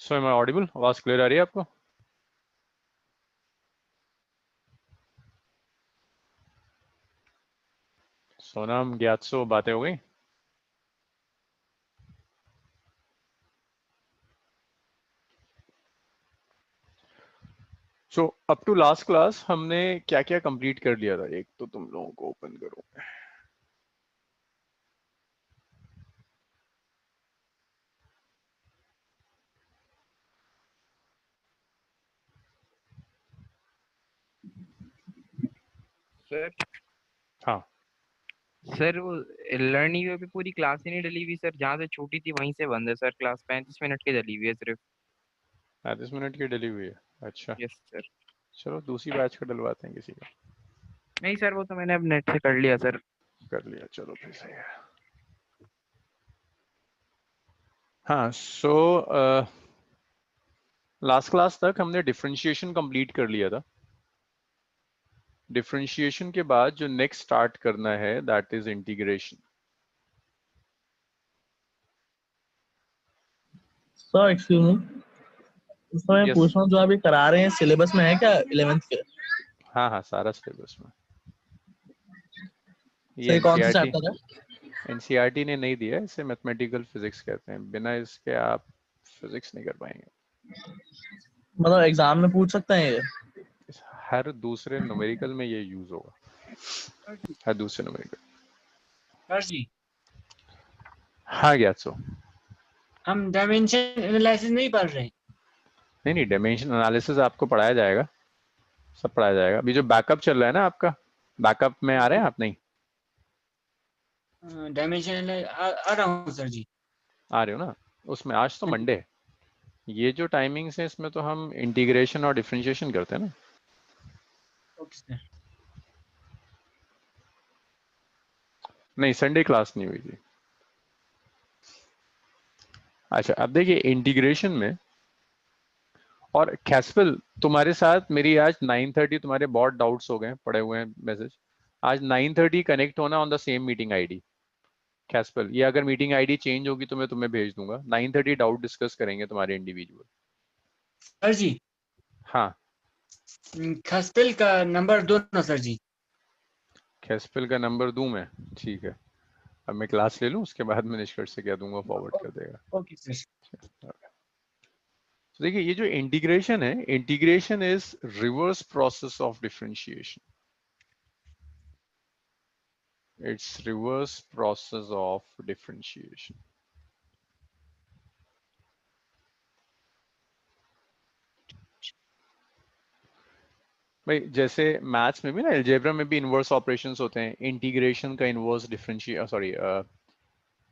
So am I audible? आवाज clear आ रही है आपको? सोनम, ग्यात्सो, बातें हो गई? So up to last class हमने क्या क्या कंप्लीट कर लिया था? एक तो तुम लोगों को ओपन करो। सर हाँ, सर वो लर्निंग पे पूरी क्लास ही नहीं डली हुई सर। जहाँ से छूटी थी वहीं से बंद है सर। क्लास 35 मिनट की डली हुई है सिर्फ। 35 मिनट की डली हुई है। अच्छा, यस सर। चलो दूसरी बैच का डलवाते हैं किसी का। नहीं सर, वो तो मैंने अब नेट से कर लिया सर। कर लिया, चलो फिर सही है। हाँ, सो लास्ट क्लास तक हमने डिफरेंशिएशन कंप्लीट कर लिया था। डिफरेंशिएशन के बाद जो नेक्स्ट स्टार्ट करना है that is integration. Sir excuse me, sir मैं यस, पूछ रहा हूँ जो आप ये करा रहे हैं सिलेबस में है क्या 11th के? हाँ हाँ, सारा सिलेबस में। ये सर कौन सा एनसीईआरटी चैप्टर है? एनसीईआरटी ने नहीं दिया, इसे मैथमेटिकल फिजिक्स कहते हैं। बिना इसके आप फिजिक्स नहीं कर पाएंगे। मतलब एग्जाम में पूछ सकते हैं ये? हर दूसरे न्यूमेरिकल में ये यूज होगा, हर दूसरे न्यूमेरिकल। सर जी, हाँ ग्यासो, हम डायमेंशन एनालिसिस नहीं पढ़ रहे हैं। नहीं नहीं, डायमेंशन एनालिसिस आपको पढ़ाया जाएगा, सब पढ़ाया जाएगा। अभी जो बैकअप चल रहा है ना आपका, बैकअप में आ रहे हैं आप? नहीं डायमेंशन आ रहा हूँ सर जी। आ रहे हो ना? उसमें आज तो मंडे है। ये जो टाइमिंग्स है इसमें तो हम इंटीग्रेशन और डिफरेंशिएशन करते हैं ना। Okay sir. नहीं, संडे क्लास नहीं हुई थी। अच्छा, अब देखिए इंटीग्रेशन में, और कैस्पल तुम्हारे साथ मेरी आज 9:30, तुम्हारे बहुत डाउट्स हो गए, पड़े हुए हैं मैसेज। आज 9:30 कनेक्ट होना on the same meeting ID. कैस्पल, ये अगर मीटिंग आईडी चेंज होगी तो मैं तुम्हें भेज दूंगा। 9:30 डाउट डिस्कस करेंगे तुम्हारे इंडिविजुअल। सर जी, हाँ, खसपेल का नंबर दो ना सर जी। कैस्पल का नंबर दूं मैं? ठीक है, अब मैं क्लास ले लूं, उसके बाद मैं निष्कर्ष से कह दूंगा, फॉरवर्ड कर देगा। Okay sir. तो देखिए ये जो इंटीग्रेशन है, integration is reverse process of differentiation. It's reverse process of differentiation. भाई जैसे मैथ्स में भी ना, अलजेब्रा में भी इनवर्स ऑपरेशंस होते हैं। इंटीग्रेशन का इनवर्स डिफरेंशिएट, सॉरी,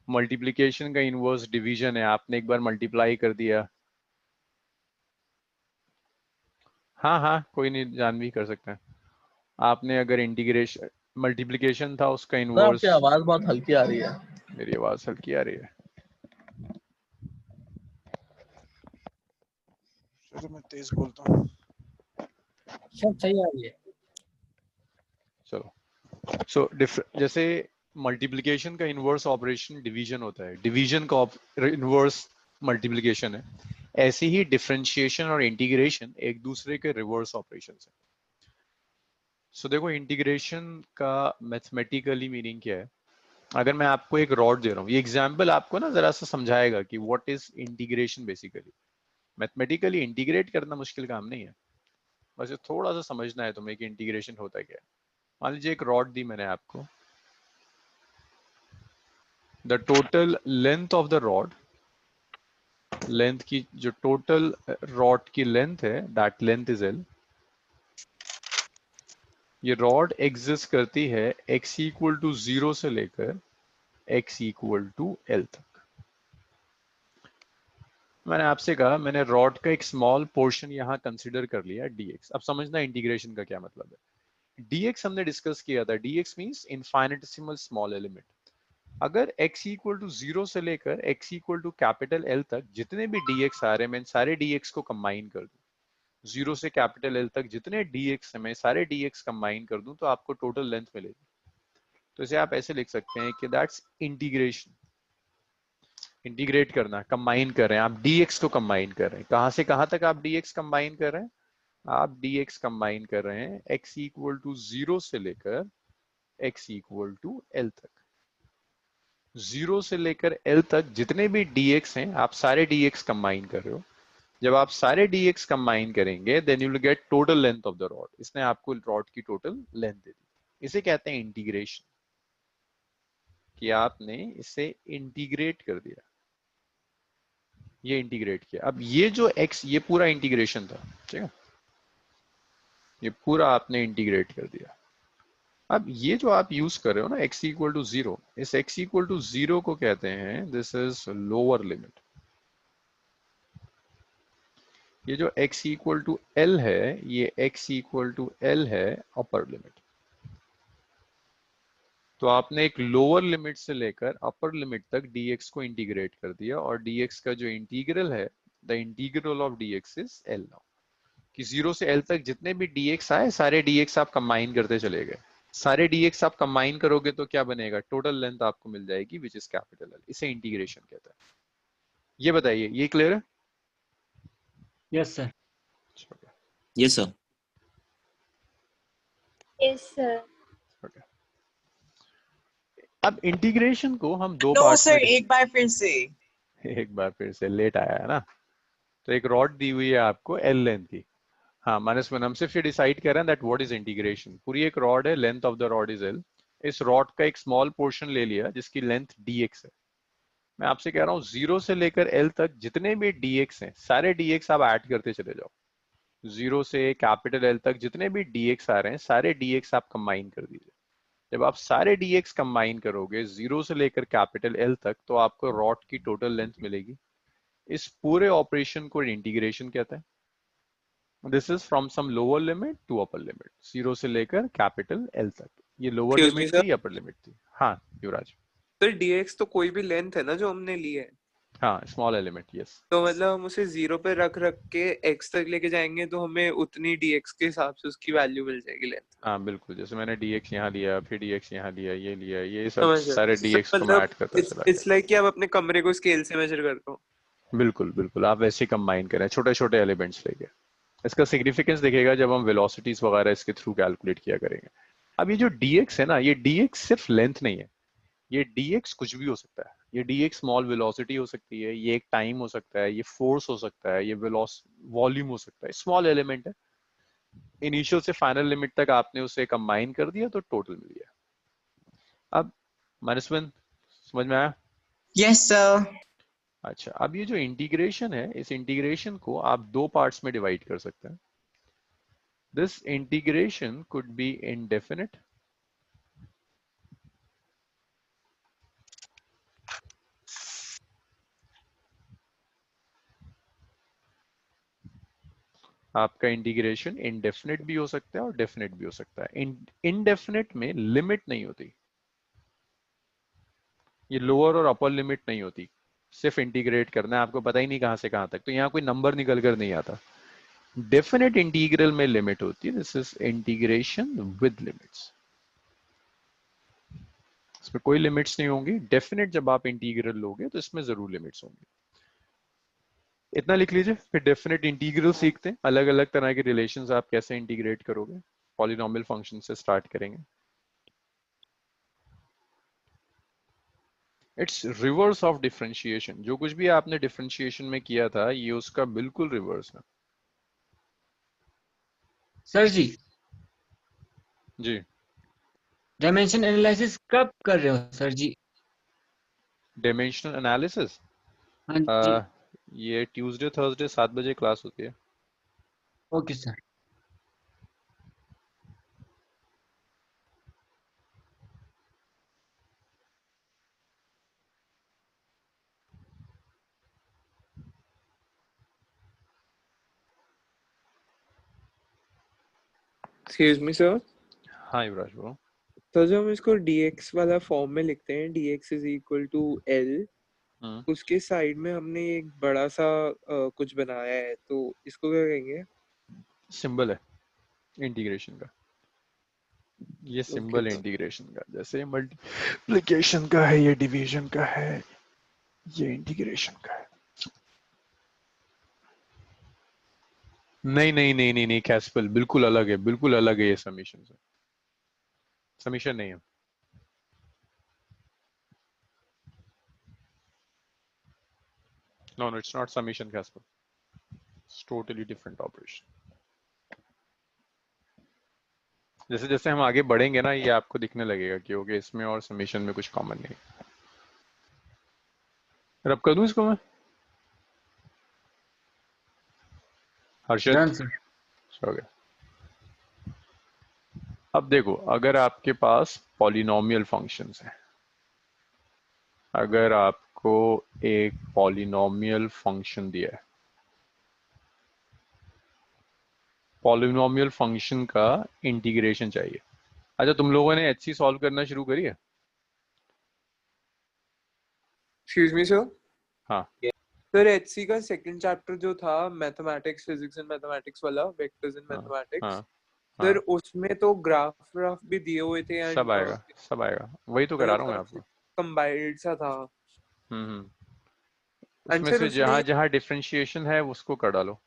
मल्टीप्लिकेशन का इनवर्स डिवीजन है। आपने एक बार मल्टीप्लाई कर दिया, हाँ हाँ कोई नहीं, जान भी कर सकते हैं। आपने अगर इंटीग्रेशन, मल्टीप्लिकेशन था, उसका सर आपकी इनवर्स। आवाज बहुत हल्की आ रही है। मेरी आवाज हल्की आ रही है? चलो मैं तेज बोलता हूँ। सब सही आ रही है। चलो, सो जैसे मल्टीप्लिकेशन का इनवर्स ऑपरेशन डिवीजन होता है, डिवीजन का इनवर्स मल्टीप्लिकेशन है। ऐसे ही डिफरेंशिएशन और इंटीग्रेशन एक दूसरे के रिवर्स ऑपरेशन है। सो देखो, इंटीग्रेशन का मैथमेटिकली मीनिंग क्या है। अगर मैं आपको एक रॉड दे रहा हूँ, ये एग्जाम्पल आपको ना जरा सा समझाएगा कि what is integration basically. Mathematically integrate करना मुश्किल काम नहीं है, बस ये थोड़ा सा समझना है तुम्हें कि इंटीग्रेशन होता क्या है। मान लीजिए एक रॉड दी मैंने आपको, the total length of the rod, length की जो टोटल रॉड की लेंथ है दैट लेंथ इज एल। ये रॉड एग्जिस्ट करती है x इक्वल टू 0 से लेकर x इक्वल टू एल तक। मैंने आपसे कहा, मैंने रॉड का एक स्मॉल पोर्शन यहां कंसिडर कर लिया dx। अब समझना इंटीग्रेशन का क्या मतलब है। dx हमने डिस्कस किया था, dx means infinitesimal small element. अगर x इक्वल टू 0 से लेकर x equal to capital L तक जितने भी dx आ रहे हैं, मैं सारे dx को कंबाइन कर दूं। 0 से कैपिटल L तक जितने dx है, मैं सारे dx कंबाइन कर दूं तो आपको टोटल लेंथ मिलेगी। तो इसे आप ऐसे लिख सकते हैं कि दैट्स इंटीग्रेशन। इंटीग्रेट करना, कंबाइन कर रहे हैं आप, dx को कंबाइन कर रहे हैं, कहां से कहां तक आप dx कंबाइन कर रहे हैं, आप dx कंबाइन कर रहे हैं x इक्वल टू 0 से लेकर x इक्वल टू l तक। 0 से लेकर l तक जितने भी dx हैं आप सारे dx कंबाइन कर रहे हो। जब आप सारे dx कंबाइन करेंगे then you will get total length of the rod. इसने आपको रॉड की टोटल लेंथ दे दी। इसे कहते हैं इंटीग्रेशन, कि आपने इसे इंटीग्रेट कर दिया, ये इंटीग्रेट किया। अब ये जो x, ये पूरा इंटीग्रेशन था, ठीक है, ये पूरा आपने इंटीग्रेट कर दिया। अब ये जो आप यूज कर रहे हो ना x इक्वल टू 0, इस x इक्वल टू 0 को कहते हैं दिस इज लोअर लिमिट। ये जो x इक्वल टू l है, ये x इक्वल टू l है अपर लिमिट। तो आपने एक लोअर लिमिट से लेकर अपर लिमिट तक dx को इंटीग्रेट कर दिया, और dx का जो इंटीग्रल है, the integral of dx is l now. कि 0 से l तक जितने भी dx आए सारे dx आप कंबाइन करते चले गए। सारे dx आप कंबाइन करोगे तो क्या बनेगा, टोटल लेंथ आपको मिल जाएगी विच इज कैपिटल L। इसे इंटीग्रेशन कहता है। ये बताइए, ये क्लियर है? Yes sir. Yes sir. Yes sir. अब इंटीग्रेशन को हम दो नो पार्ट्स सर, में, एक बार फिर से। एक बार फिर से लेट आया है ना। तो एक रॉड दी हुई है आपको L लेंथ की, हाँ माइनस वन, हम सिर्फ ये डिसाइड कर रहे हैं दैट व्हाट इज इंटीग्रेशन। पूरी एक रॉड है, length of the rod is L। इस रॉड का एक स्मॉल पोर्शन ले लिया जिसकी लेंथ dx है। मैं आपसे कह रहा हूँ 0 से लेकर L तक जितने भी dx हैं सारे dx आप ऐड करते चले जाओ। 0 से कैपिटल L तक जितने भी dx आ रहे हैं सारे dx आप कंबाइन कर दीजिए। जब आप सारे dx कंबाइन करोगे 0 से लेकर कैपिटल L तक, तो आपको रॉड की टोटल लेंथ मिलेगी। इस पूरे ऑपरेशन को इंटीग्रेशन कहते हैं। This is from some lower limit to upper limit, 0 से लेकर कैपिटल L तक। ये lower Excuse me, limit sir. थी, अपर लिमिट थी। हाँ युवराज। सर dx तो कोई भी लेंथ है ना जो हमने ली है, हाँ स्मॉल एलिमेंट, यस। तो मतलब हम उसे 0 पे रख रख के x तक लेके जाएंगे तो हमें उतनी dx के हिसाब से उसकी वैल्यू मिल जाएगी लेंथ। हाँ बिल्कुल, जैसे मैंने dx यहाँ लिया, फिर dx यहाँ लिया, ये लिया, ये सब समझ गया। सारे सर, dx को मैं मतलब ऐड करता चला इट्स लाइक कि आप अपने कमरे को स्केल से मेजर कर रहे हो। गया। बिल्कुल बिल्कुल, आप वैसे कंबाइन करें छोटे छोटे एलिमेंट्स लेके। इसका सिग्निफिकेंस देखिएगा जब हम वेलोसिटीज वगैरह इसके थ्रू कैलकुलेट किया करेंगे। अब ये जो dx है ना, ये dx सिर्फ लेंथ नहीं है, ये dx कुछ भी हो सकता है। ये dx स्मॉल वेलोसिटी हो सकती है, ये एक टाइम हो सकता है, ये फोर्स हो सकता है, ये वॉल्यूम हो सकता है। स्मॉल एलिमेंट है, इनिशियल से फाइनल लिमिट तक आपने उसे कंबाइन कर दिया तो टोटल मिल गया। अब -1 समझ में आया? Yes sir. अच्छा, अब ये जो इंटीग्रेशन है, इस इंटीग्रेशन को आप दो पार्ट्स में डिवाइड कर सकते हैं। This integration could be indefinite, आपका इंटीग्रेशन इनडेफिनेट भी हो सकता है और डेफिनेट भी हो सकता है। इनडेफिनेट में लिमिट नहीं होती, ये लोअर और अपर लिमिट नहीं होती, सिर्फ इंटीग्रेट करना है, आपको पता ही नहीं कहां से कहां तक, तो यहाँ कोई नंबर निकल कर नहीं आता। डेफिनेट इंटीग्रल में लिमिट होती है, this is integration with limits. इसमें कोई लिमिट्स नहीं होंगी। डेफिनेट जब आप इंटीग्रल लोगे तो इसमें जरूर लिमिट्स होंगी। इतना लिख लीजिए, फिर डेफिनेट इंटीग्रल सीखते हैं, अलग अलग तरह के रिलेशंस आप कैसे इंटीग्रेट करोगे। पॉलिनॉमियल फंक्शन से स्टार्ट करेंगे। It's reverse of differentiation. जो कुछ भी आपने डिफरेंशिएशन में किया था ये उसका बिल्कुल रिवर्स है। सर जी, जी, डायमेंशन एनालिसिस कब कर रहे हो सर जी? डायमेंशनल एनालिसिस हाँ जी। ये ट्यूसडे थर्सडे 7 बजे क्लास होती है। Okay sir. Excuse me sir, हाँ युवराज ब्रो। तो जो हम इसको dx वाला फॉर्म में लिखते हैं, dx is equal to l, उसके साइड में हमने एक बड़ा सा कुछ बनाया है, तो इसको क्या कहेंगे? सिंबल है इंटीग्रेशन का, ये सिंबल है तो इंटीग्रेशन का। जैसे मल्टीप्लिकेशन का है, ये डिवीजन का है। ये इंटीग्रेशन का है। नहीं नहीं नहीं नहीं नहीं कैस्पल बिल्कुल अलग है, बिल्कुल अलग है ये समीशन से। समीशन नहीं है। No, it's not summation, Casper. It's totally different operation. जैसे जैसे हम आगे बढ़ेंगे ना, ये आपको दिखने लगेगा कि ओके इसमें और समीशन में कुछ कॉमन नहीं। रब कर दूं इसको मैं? हर्षद? Done, sir. हो गया। अब देखो, अगर आपके पास पॉलिनोमियल फंक्शंस हैं, अगर आपको एक पॉलिनोमियल फंक्शन दिया है, पॉलिनोमियल फंक्शन का इंटीग्रेशन चाहिए। अच्छा, तुम लोगों ने HC सॉल्व करना शुरू करी है? Excuse me sir. हाँ। सर HC का सेकंड चैप्टर जो था मैथमेटिक्स, फिजिक्स एंड मैथमेटिक्स वाला, वेक्टर्स इन हाँ मैथमेटिक्स, हाँ सर हाँ, उसमें तो ग्राफ भी दिए हुए थे एंड सब आएगा सब आएगा, वही तो करा रहा हूँ मैं आपको। कंबाइंड सा था। हम्म। एंड उसमें सर से उसमें जहां जहां डिफरेंशिएशन है उसको कर डालो।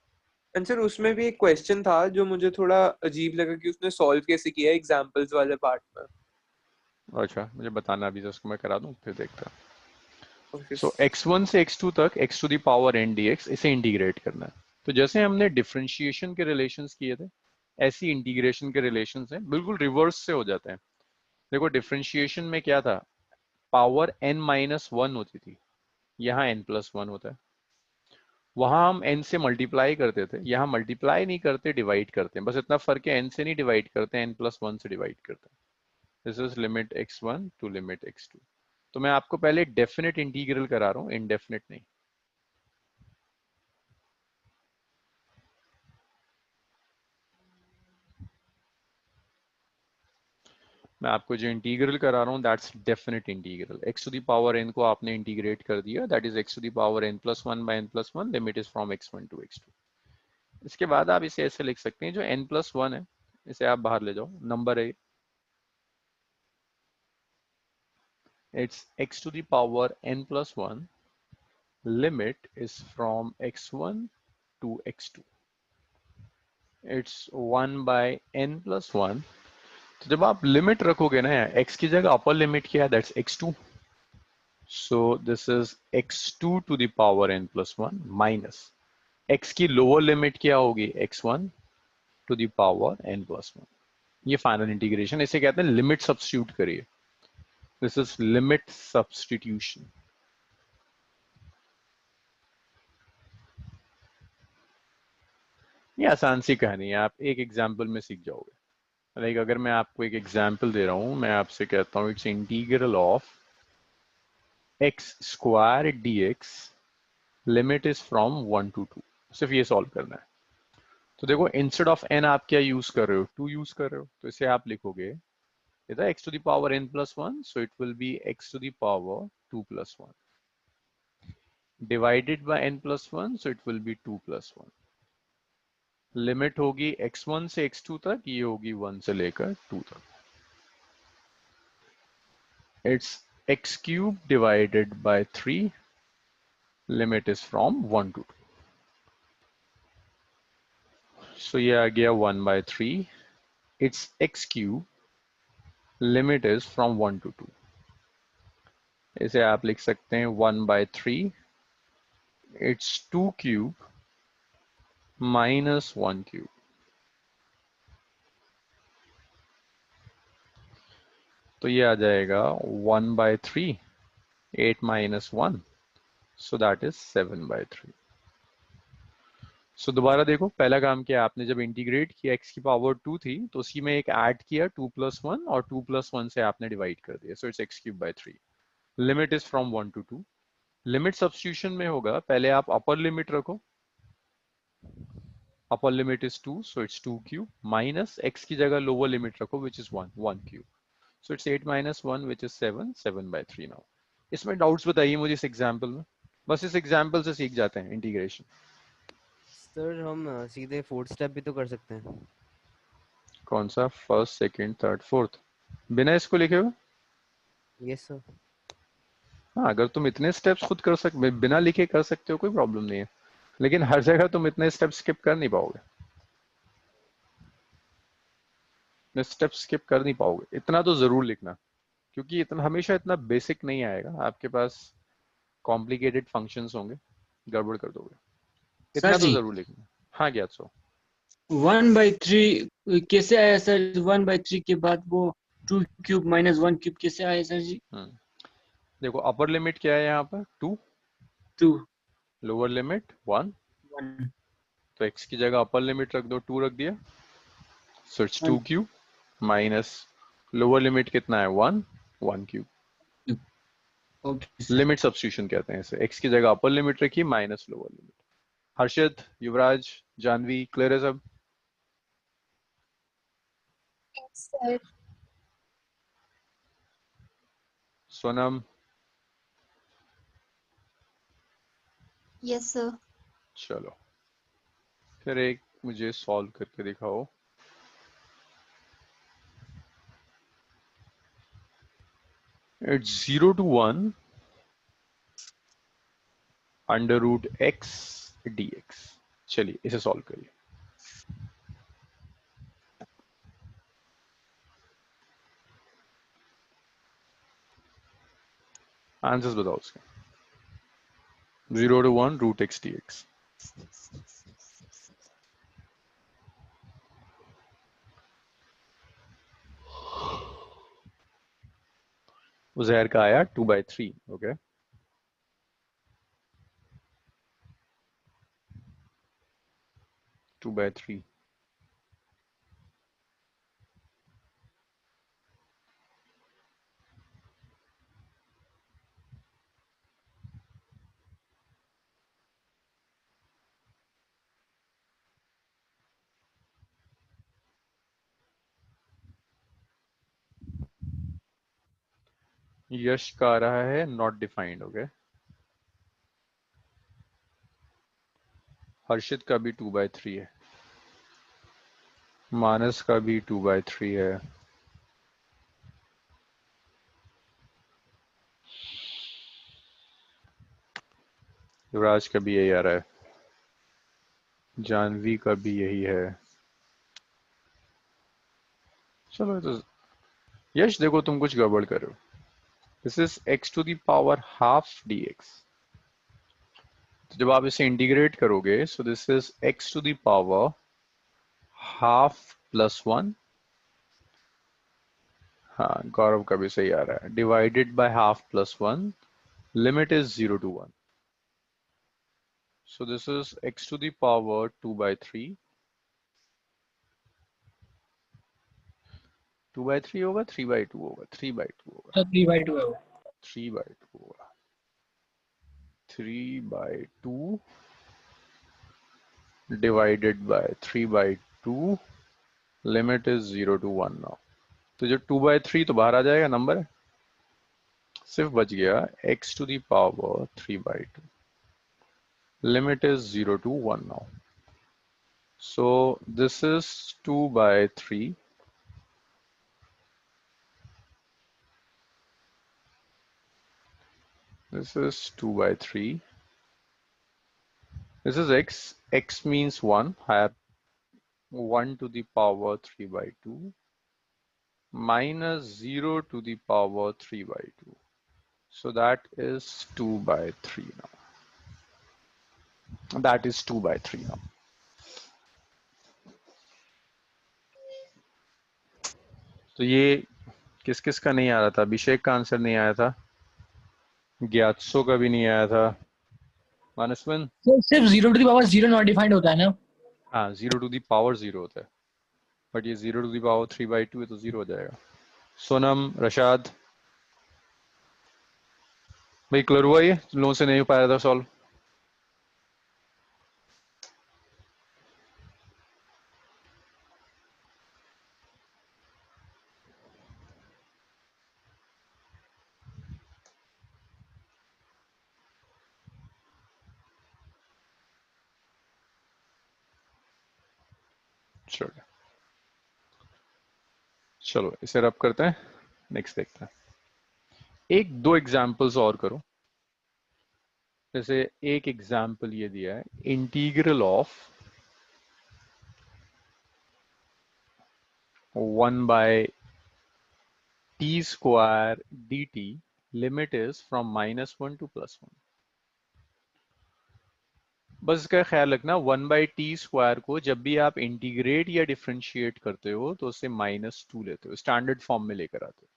आंसर उसमें भी एक क्वेश्चन था जो मुझे थोड़ा अजीब लगा कि उसने सॉल्व कैसे किया एग्जांपल्स वाले पार्ट में। अच्छा, मुझे बताना अभी, उसको मैं करा दूं फिर देखता। Okay. सो x1 से x2 तक x to the power n dx, इसे इंटीग्रेट करना है। तो जैसे हमने डिफरेंशिएशन के रिलेशंस किए थे, ऐसी इंटीग्रेशन के रिलेशंस हैं, बिल्कुल रिवर्स से हो जाते हैं। देखो डिफरेंशिएशन में क्या था, पावर n-1 होती थी, यहाँ n+1 होता है। वहां हम n से मल्टीप्लाई करते थे, यहाँ मल्टीप्लाई नहीं करते, डिवाइड करते हैं। बस इतना फर्क है, n से नहीं डिवाइड करते, n+1 से डिवाइड करते हैं। This is limit x1 to limit x2। तो मैं आपको पहले डेफिनेट इंटीग्रल करा रहा हूँ, इनडेफिनेट नहीं। मैं आपको जो इंटीग्रल करा रहा हूँ that's definite integral. x to the power n को आपने इंटीग्रेट कर दिया, that is x to the power n+1 by n+1, limit is from x1 to x2। इसके बाद आप इसे ऐसे लिख सकते हैं, जो n+1 है इसे आप बाहर ले जाओ, नंबर है, it's x to the power n+1, limit is from x1 to x2, it's 1 by n+1। तो जब आप लिमिट रखोगे ना, x की जगह अपर लिमिट क्या है, that's x2, so this is x2 to the power n+1 minus x की लोअर लिमिट क्या होगी, x1 to the power n+1। ये फाइनल इंटीग्रेशन, इसे कहते हैं लिमिट सब्स्टिट्यूट करिए। This is limit substitution. ये आसान सी कहानी है, आप एक एग्जाम्पल में सीख जाओगे। लाइक अगर मैं आपको एक एग्जाम्पल दे रहा हूं, मैं आपसे कहता हूं it's integral of x square dx, limit is from 1 to 2। सिर्फ ये सॉल्व करना है। तो देखो इंस्टेड ऑफ n आप क्या यूज कर रहे हो, 2 यूज कर रहे हो, तो इसे आप लिखोगे इधर x to the power n+1, so it will be x to the power 2+1 divided by n+1, so it will be 2+1। Limit होगी x1 से x2 तक, ये होगी 1 से लेकर 2 तक। It's x cube divided by 3, limit is from 1 to 2। So ये आ गया 1 by 3, it's x cube, limit is from 1 to 2। इसे आप लिख सकते हैं 1 by 3, it's 2 cube minus 1 cube। तो ये आ जाएगा 1 by 3, 8 minus 1, so that is 7 by 3। सो दोबारा देखो, पहला काम किया आपने, जब इंटीग्रेट किया x की पावर 2 थी, तो उसी में एक ऐड किया 2+1, और 2+1 से आपने डिवाइड कर दिया, so it's x cube by 3। Limit is from 1 to 2। Limit substitution में होगा, पहले आप अपर लिमिट रखो, upper limit is 2, so it's 2 cube, minus x की जगह लोअर लिमिट रखो which is 1, 1 cube, so it's 8 minus 1 which is 7, 7 by 3। Now इसमें doubts बताइए मुझे इस एग्जाम्पल में, बस इस एग्जाम्पल से सीख जाते हैं इंटीग्रेशन। सर हम सीधे फोर्थ स्टेप भी तो कर सकते हैं। कौन सा, फर्स्ट, सेकंड, थर्ड, फोर्थ, बिना इसको लिखे हुए? Yes sir. हाँ, अगर तुम इतने स्टेप्स खुद कर सकते, बिना लिखे कर सकते हो, कोई प्रॉब्लम नहीं है, लेकिन हर जगह तुम इतने स्टेप्स स्किप कर नहीं पाओगे, स्टेप स्किप कर नहीं पाओगे, इतना तो जरूर लिखना, क्योंकि इतना हमेशा इतना बेसिक नहीं आएगा, आपके पास कॉम्प्लिकेटेड फंक्शंस होंगे, गड़बड़ कर दोगे, इतना सर तो जी जरूर लिखना। हाँ ज्ञातसो, 1/3 कैसे आया सर? 1/3 के बाद वो 2 क्यूब माइनस 1 क्यूब कैसे आया सर जी? देखो अपर लिमिट क्या है यहाँ पर 2, 2 लोअर लिमिट 1, 1 तो x की जगह अपर लिमिट रख दो, 2 रख दिया, so it's 2 cube minus lower limit कितना है 1, 1 cube, okay sir. Limit substitution कहते हैं इसे, x की जगह अपर लिमिट रखी minus lower limit. Harshit, Yuvraj, Janvi, clear है सब? Sir Sonam, yes sir. चलो फिर एक मुझे सॉल्व करके दिखाओ। It's 0 to 1 under root x dx। चलिए इसे सॉल्व करिए। आंसर्स बताओ उसके। 0 to 1 root x dx। Uzair का आया 2/3। Okay, two by three. Yash का आ रहा है नॉट डिफाइंड। ओके, हर्षित का भी 2/3 है, मानस का भी 2/3 है, युवराज का भी यही आ रहा है, जानवी का भी यही है। चलो तो यश देखो तुम कुछ गड़बड़ कर रहे हो। This is x to the power half dx। तो जब आप इसे इंटीग्रेट करोगे, so this is x to the power half plus 1। हाँ, गौरव का भी सही आ रहा है, divided by half plus 1, limit is 0 to 1। So this is x to the power 2/3। 2/3 होगा, 3/2 होगा, 3/2 होगा, 3/2 है वो। 3/2 होगा, 3/2 divided by 3/2, limit is 0 to 1 now. तो जो 2/3 तो बाहर आ जाएगा, नंबर है, सिर्फ बच गया x to the power 3/2, limit is 0 to 1 now। So this is 2/3, this is 2/3, this is x means 1, I have 1 to the power 3/2 minus 0 to the power 3/2, so that is 2/3 now, that is 2/3 now। तो ये किस किस का नहीं आ रहा था? अभिषेक का answer नहीं आया था, ज्ञातसो का भी नहीं आया था, मानसवन। तो सिर्फ 0 to the power 0 not defined होता है ना? हाँ, 0 to the power 0 होता है, बट ये 0 to the power 3/2 है तो 0 हो जाएगा। सोनम, रशाद भाई क्लियर हुआ? ये लोगों से नहीं हो पाया था सॉल्व? चलो चलो इसे रब करते हैं, नेक्स्ट देखते हैं। एक दो एग्जाम्पल्स और करो, जैसे एक एग्जाम्पल ये दिया है, integral of 1/t² dt limit is from -1 to +1। बस इसका ख्याल रखना 1/t² को जब भी आप इंटीग्रेट या डिफरेंशिएट करते हो तो उसे -2 लेते हो, स्टैंडर्ड फॉर्म में लेकर आते हो।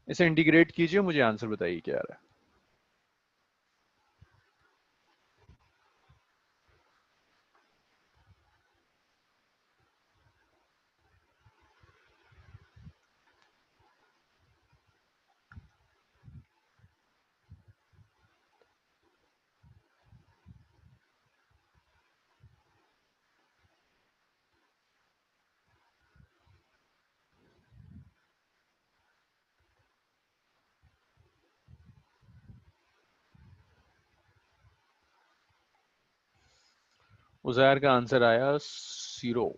इसे इंटीग्रेट कीजिए, मुझे आंसर बताइए क्या आ रहा है। उज़ैर का आंसर आया 0।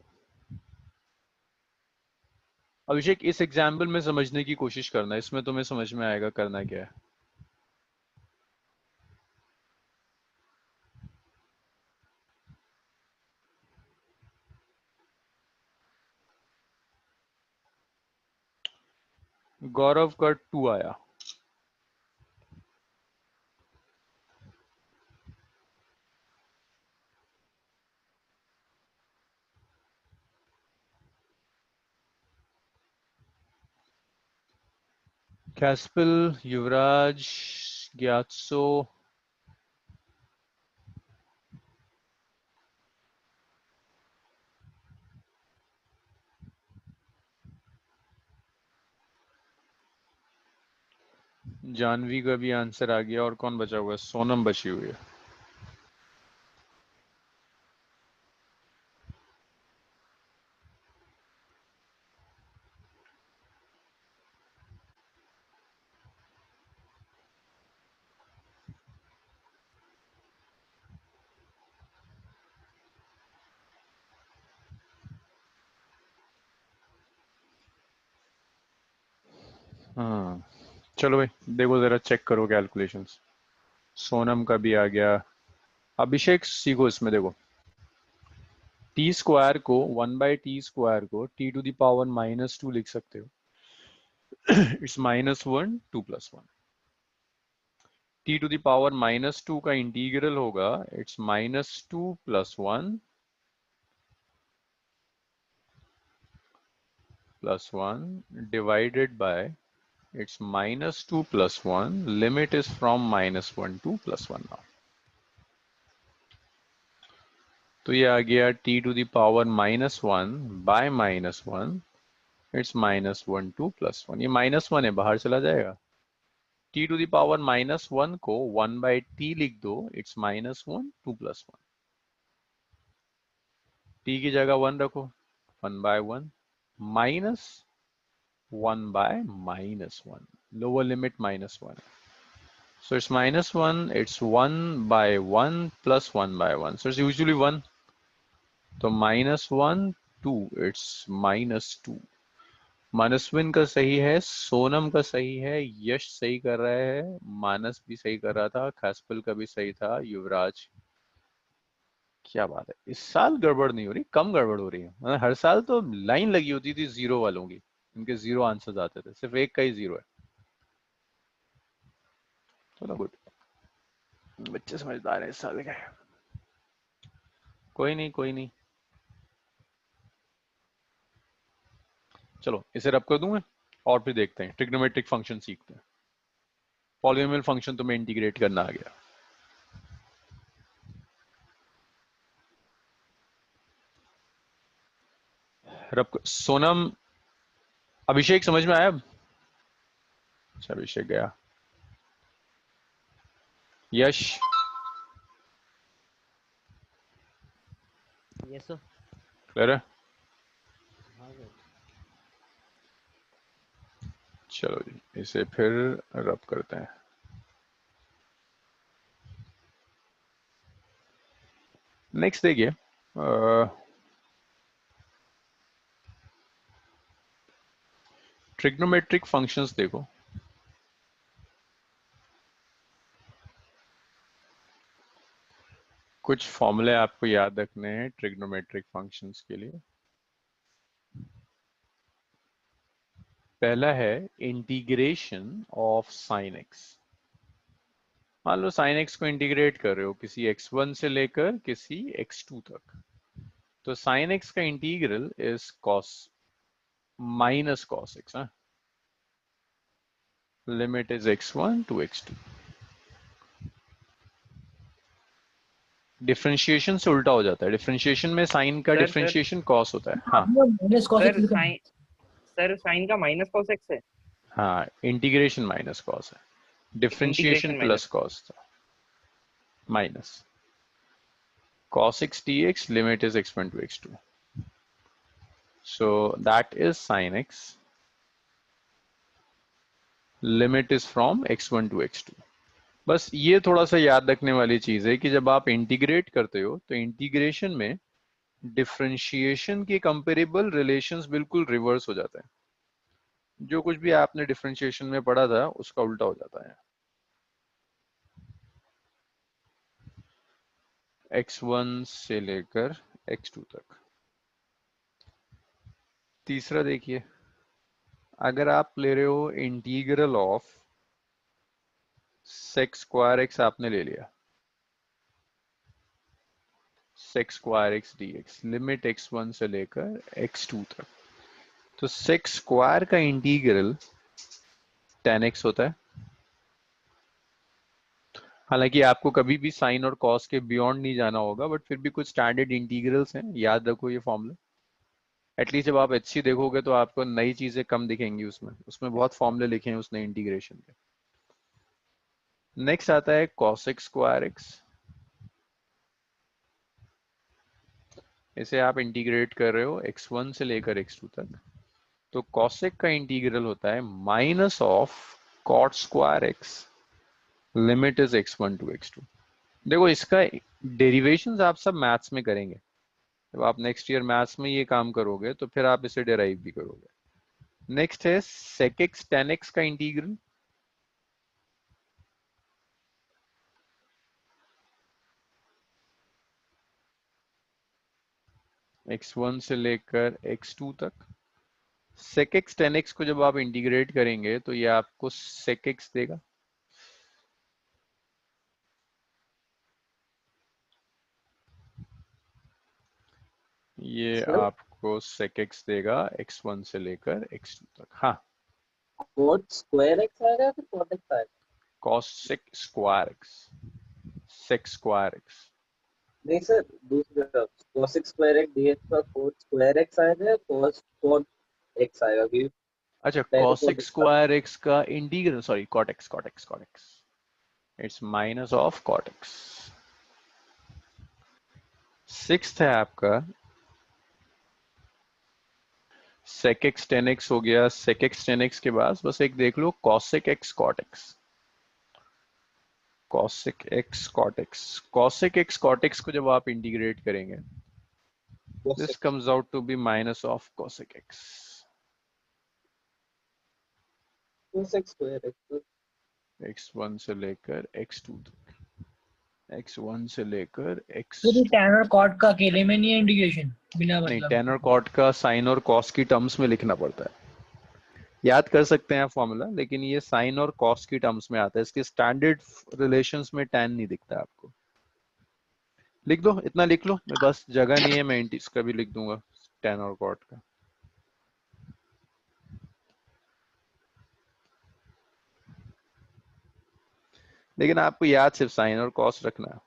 अभिषेक इस एग्जाम्पल में समझने की कोशिश करना, इसमें तुम्हें समझ में आएगा करना क्या है। गौरव का 2 आया। कैस्पिल, युवराज, ग्यात्सो, जानवी का भी आंसर आ गया। और कौन बचा हुआ है? सोनम बची हुई है। हाँ चलो भाई, देखो जरा चेक करो कैलकुलेशंस। सोनम का भी आ गया। अभिषेक सीखो इसमें, देखो t² को 1/t² को t⁻⁻2 लिख सकते हो। इट्स -1 2 + 1। t⁻⁻2 का इंटीग्रल होगा, it's -2 + 1 + 1 divided by it's -2 + 1, limit is from -1 to +1 now। तो ये आ गया t⁻⁻1 by -1, it's -1 to +1। ये -1 है, बाहर चला जाएगा। t⁻⁻1 को 1/t लिख दो, it's -1 2 + 1। t की जगह 1 रखो, 1/1 minus 1/-1, lower limit -1। So it's -1, it's 1/1 plus 1/1. So it's usually 1. तो -1 2, it's -2। मनस्विन का सही है, सोनम का सही है, यश सही कर रहा है, मानस भी सही कर रहा था, खसपल का भी सही था, युवराज। क्या बात है, इस साल गड़बड़ नहीं हो रही, कम गड़बड़ हो रही है। मतलब हर साल तो लाइन लगी होती थी जीरो वालों की, इनके 0 आंसर्स आते थे, सिर्फ एक का ही 0 है। चलो गुड, बच्चे समझदार है इस साल के। कोई नहीं कोई नहीं, चलो इसे रब कर दूं मैं, और फिर देखते हैं ट्रिग्नोमेट्रिक फंक्शन सीखते हैं। पॉलिनोमियल फंक्शन तो मैं इंटीग्रेट करना आ गया। सोनम, अभिषेक समझ में आया अब? अच्छा अभिषेक गया। यश, यस सर। क्लियर है? हाँ सर। चलो जी, इसे फिर रब करते हैं। नेक्स्ट देखिए, ट्रिग्नोमेट्रिक फंक्शंस देखो। कुछ फॉर्मूले आपको याद रखने हैं ट्रिग्नोमेट्रिक फंक्शंस के लिए। पहला है इंटीग्रेशन ऑफ साइन एक्स। मान लो साइन एक्स को इंटीग्रेट कर रहे हो किसी x1 से लेकर किसी x2 तक, तो साइन एक्स का integral is cos minus cos x. Limit is x1 to x2। Differentiation से उल्टा हो जाता है, डिफरेंशिएशन में साइन का सर डिफरेंशिएशन कॉस होता है। हाँ माइनस कॉस सर साइन का माइनस कॉस एक्स है। हाँ, इंटीग्रेशन माइनस कॉस है, डिफरेंशिएशन इंटीग्रेशन प्लस कॉस था, minus cos x dx limit is x1 to x2, so that is sin x, limit is from x1 to x2। बस ये थोड़ा सा याद रखने वाली चीज है कि जब आप इंटीग्रेट करते हो तो इंटीग्रेशन में डिफरेंशिएशन के कंपेरेबल रिलेशंस बिल्कुल रिवर्स हो जाते हैं। जो कुछ भी आपने डिफरेंशिएशन में पढ़ा था उसका उल्टा हो जाता है। x1 से लेकर x2 तक। तीसरा देखिए, अगर आप ले रहे हो integral of sec square x, आपने ले लिया sec square x dx, limit x1 से लेकर x2 तक, तो sec स्क्वायर का इंटीग्रल tan x होता है। हालांकि आपको कभी भी साइन और कॉस के बियॉन्ड नहीं जाना होगा, बट फिर भी कुछ स्टैंडर्ड इंटीग्रल्स हैं, याद रखो ये फॉर्मूला। एटलीस्ट जब आप HC देखोगे तो आपको नई चीजें कम दिखेंगी, उसमें बहुत फॉर्मूले लिखे हैं उसने इंटीग्रेशन के। नेक्स्ट आता है cosec स्क्वायर x। इसे आप इंटीग्रेट कर रहे हो x1 से लेकर x2 तक, तो cosec का इंटीग्रल होता है minus of cot square x, limit is x1 to x2। देखो इसका डेरिवेशंस आप सब मैथ्स में करेंगे, जब आप नेक्स्ट ईयर मैथ्स में ये काम करोगे तो फिर आप इसे डेराइव भी करोगे। नेक्स्ट है sec x tan x का इंटीग्रल। x1 से लेकर x2 तक, sec x tan x को जब आप इंटीग्रेट करेंगे तो ये आपको sec x देगा। ये आपको sec x देगा x1 से लेकर x2 तक। हाँ, cot स्क्वायर x आएगा या फिर cot x आएगा? cosec square x, sec square x। नहीं सर, दूसरी तरफ cosec स्क्वायर x dx का cot स्क्वायर x आएगा या cot x आएगा? क्योंकि अच्छा, पहले cosec cot x square x का integral, sorry cot x, it's minus of cot x। Sixth है आपका sec x tan x हो गया। sec x tan x के बाद बस एक देख लो cosec x cot x, cosec x cot x। cosec x cot x को जब आप इंटीग्रेट करेंगे, this comes out to be minus of cosec x। cosec square x x1 से लेकर x2 तक, x1 से लेकर x। तो tan और cot का अकेले में नहीं है इंटीग्रेशन, बिना नहीं, मतलब tan और cot का साइन और cos की टर्म्स में लिखना पड़ता है। याद कर सकते हैं फॉर्मूला, लेकिन ये साइन और cos की टर्म्स में आता है। इसके स्टैंडर्ड रिलेशंस में tan नहीं दिखता आपको। लिख दो, इतना लिख लो, मेरे पास जगह नहीं है, मैं इसका भी लिख दूंगा tan और cot का। लेकिन आपको याद सिर्फ साइन और cos रखना है।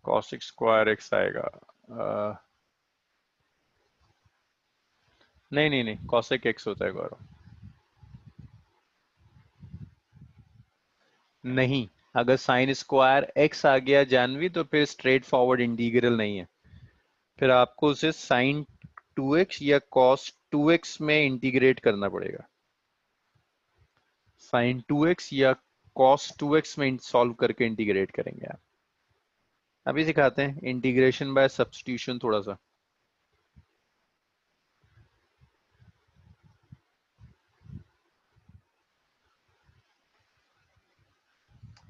cosec स्क्वायर x आएगा, नहीं cosec x होता है गौरव। नहीं, अगर साइन स्क्वायर एक्स आ गया जानवी तो फिर स्ट्रेट फॉरवर्ड इंटीग्रल नहीं है, फिर आपको उसे साइन 2x या कॉस 2x में इंटीग्रेट करना पड़ेगा। साइन 2x या कॉस 2x में सॉल्व करके इंटीग्रेट करेंगे आप। अभी सिखाते हैं इंटीग्रेशन बाय सब्स्टिट्यूशन थोड़ा सा।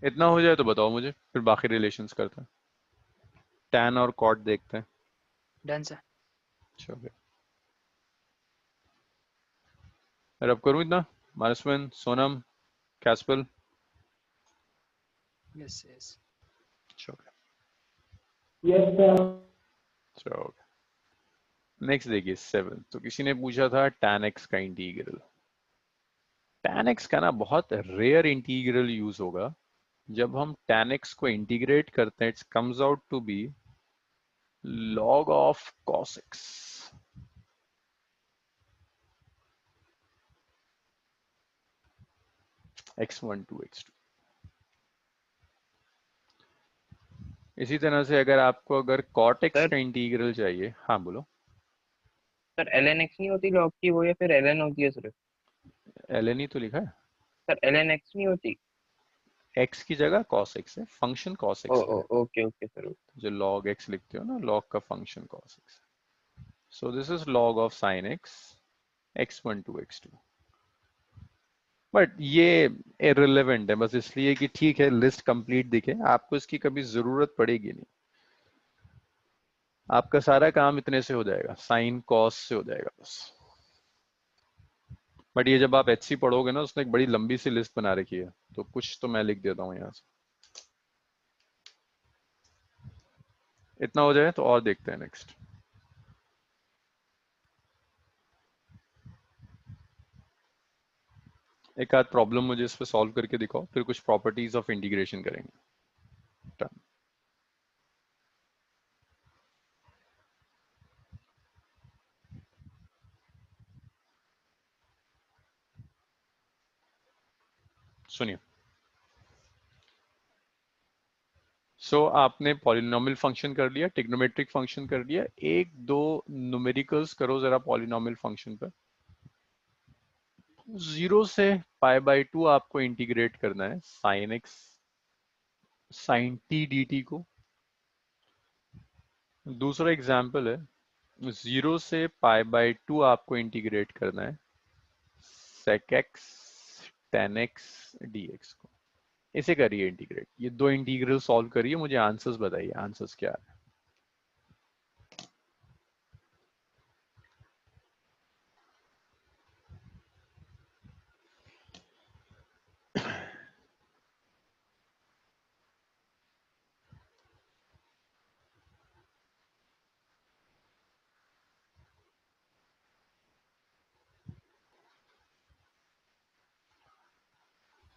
इतना हो जाए तो बताओ मुझे, फिर बाकी रिलेशंस करते हैं। टैन और कॉट देखते हैं। Done sir. चलो रब करूं इतना। मानसवन, सोनम, कैस्पल। Yes yes. Yes sir. चलो नेक्स्ट देखिए 7। तो किसी ने पूछा था tan x का इंटीग्रल। tan x का ना बहुत रेयर इंटीग्रल यूज होगा। जब हम tan x को इंटीग्रेट करते हैं it comes out to be log of cos x। x1 to x2। इसी तरह से अगर आपको अगर cot x सर का इंटीग्रल चाहिए, हाँ बोलो। सर ln x नहीं होती लॉग की वो, या फिर ln होती है सिर्फ? ln ही तो लिखा है। सर ln x नहीं होती? x की जगह cos x है, फंक्शन cos ओ x का ओ है। Okay okay sir. जो log x लिखते हो ना, log का function cos x। So this is log of sin x, x1 to x2। But ये irrelevant है बस इसलिए कि ठीक है लिस्ट कंप्लीट दिखे, आपको इसकी कभी जरूरत पड़ेगी नहीं। आपका सारा काम इतने से हो जाएगा, साइन कॉस से हो जाएगा बस। बट ये जब आप एचसी पढ़ोगे ना, उसने एक बड़ी लंबी सी लिस्ट बना रखी है, तो कुछ तो मैं लिख देता हूँ यहाँ से। इतना हो जाए तो और देखते हैं नेक्स्ट। एक आध प्रॉब्लम मुझे इस पे सॉल्व करके दिखाओ, फिर कुछ प्रॉपर्टीज ऑफ इंटीग्रेशन करेंगे। Done। सुनिए। आपने पॉलिनोमियल फंक्शन कर लिया, ट्रिग्नोमेट्रिक फंक्शन कर लिया, एक दो न्यूमेरिकल्स करो जरा पॉलिनोमियल फंक्शन पर। 0 से π/2 आपको इंटीग्रेट करना है sine x sine t d t को। दूसरा एग्जाम्पल है 0 से π/2 आपको इंटीग्रेट करना है sec x tan x dx को। इसे करिए इंटीग्रेट। ये दो इंटीग्रल सॉल्व करिए, मुझे आंसर्स बताइए, आंसर्स क्या है।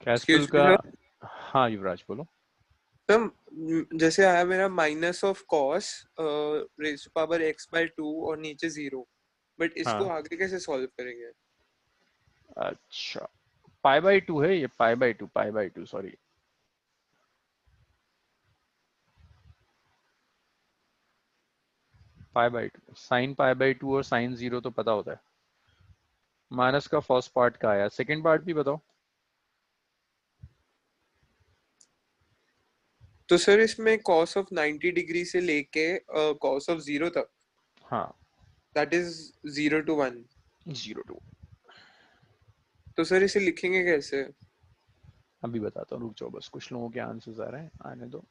कैस्पल एक्सक्यूज मी का। सर। हाँ युवराज बोलो। सर जैसे आया मेरा minus of cos raise power x/2 और नीचे 0, बट इसको हाँ आगे कैसे सॉल्व करेंगे? अच्छा, π/2 है ये, π/2 सॉरी। π/2 साइन π/2 और साइन 0 तो पता होता है। माइनस का फर्स्ट पार्ट का आया, सेकंड पार्ट भी बताओ। तो सर इसमें cos ऑफ 90 डिग्री से लेके cos ऑफ 0 तक, हाँ दैट इज 0 to 1। 0 to। तो सर इसे लिखेंगे कैसे? अभी बताता हूँ, रुक जाओ बस, कुछ लोगों के आंसर्स आ रहे हैं, आने दो।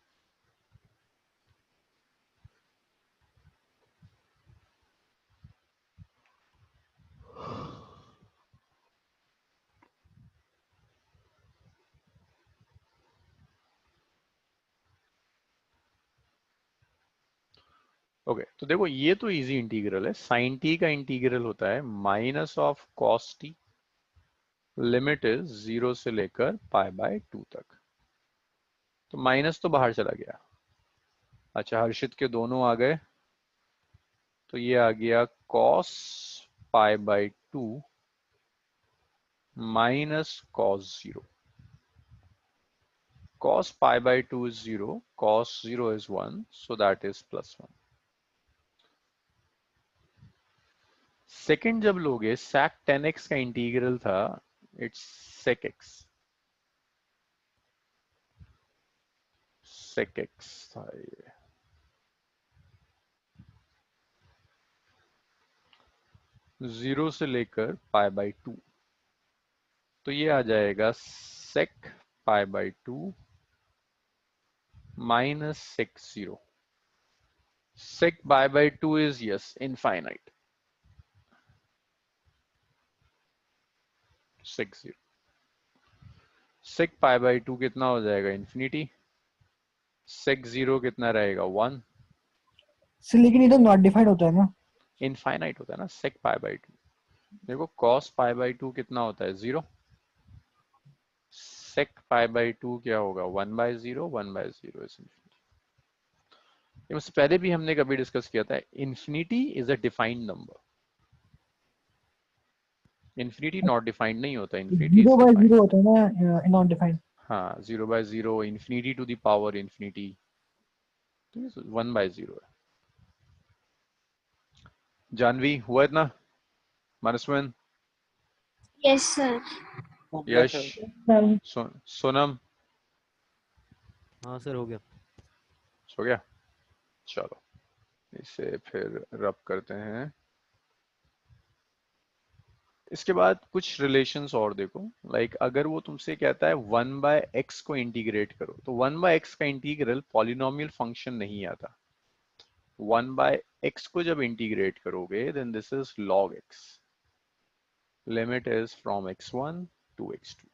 ओके तो देखो ये तो इजी इंटीग्रल है। साइन टी का इंटीग्रल होता है minus of cos T, limit is 0 से लेकर π/2 तक। तो माइनस तो बाहर चला गया। अच्छा हर्षित के दोनों आ गए, तो ये आ गया cos π/2 minus cos 0। cos pi by 2 is 0, cos 0 is 1, so that is +1. Second जब लोगे sec 10x का इंटीग्रल था, it's sec x. sec x था ये. जीरो से लेकर पाई बाई 2, तो ये आ जाएगा sec pi by 2 minus sec 0. sec pi by 2 is yes infinite. sec 0. sec pi by 2 कितना हो जाएगा? इंफिनिटी. sec 0 कितना रहेगा? 1. सर लेकिन ये तो नॉट डिफाइंड होता है ना. इनफाइनाइट होता है ना sec pi by 2. देखो cos pi by 2 कितना होता है? 0. sec pi by 2 क्या होगा? 1 by 0. 1 by 0 is infinity. ये मुझसे पहले भी हमने कभी डिस्कस किया था. Infinity is a defined number. Infinity not defined नहीं होता. इंफिनिटी 0 by 0 होता है ना नॉट डिफाइंड. हाँ 0 by 0, infinity to the power infinity, तो ये 1 by 0 है. जानवी हुआ इतना? Manaswin, yes sir. यश, सोनम, हाँ सर हो गया. हो गया. चलो इसे फिर रब करते हैं. इसके बाद कुछ रिलेशंस और देखो. लाइक अगर वो तुमसे कहता है 1 by x को इंटीग्रेट करो, तो 1 by x का इंटीग्रल पॉलिनोमियल फंक्शन नहीं आता. 1 by x को जब इंटीग्रेट करोगे then this is log x. Limit is from x1 to x2.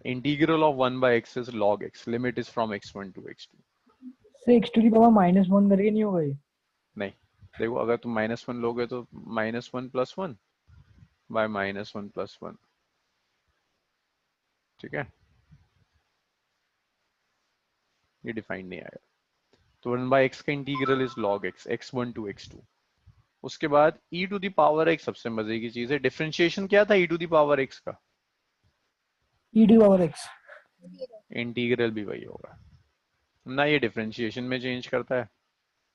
Integral of 1 by x is log x. Limit is from x1 to x2. से x to the power -1 करके नहीं होगा ये? नहीं, देखो अगर तुम -1 लोगे तो -1 + 1 by -1 + 1. ठीक है, ये डिफाइंड नहीं आएगा. तो 1 by x का integral is log x, x1 to x2. उसके बाद e to the power x सबसे मजे की चीज है. डिफरेंशिएशन क्या था e to the power x का? e to the power x. Integral भी वही होगा ना. ये डिफरेंशिएशन में चेंज करता है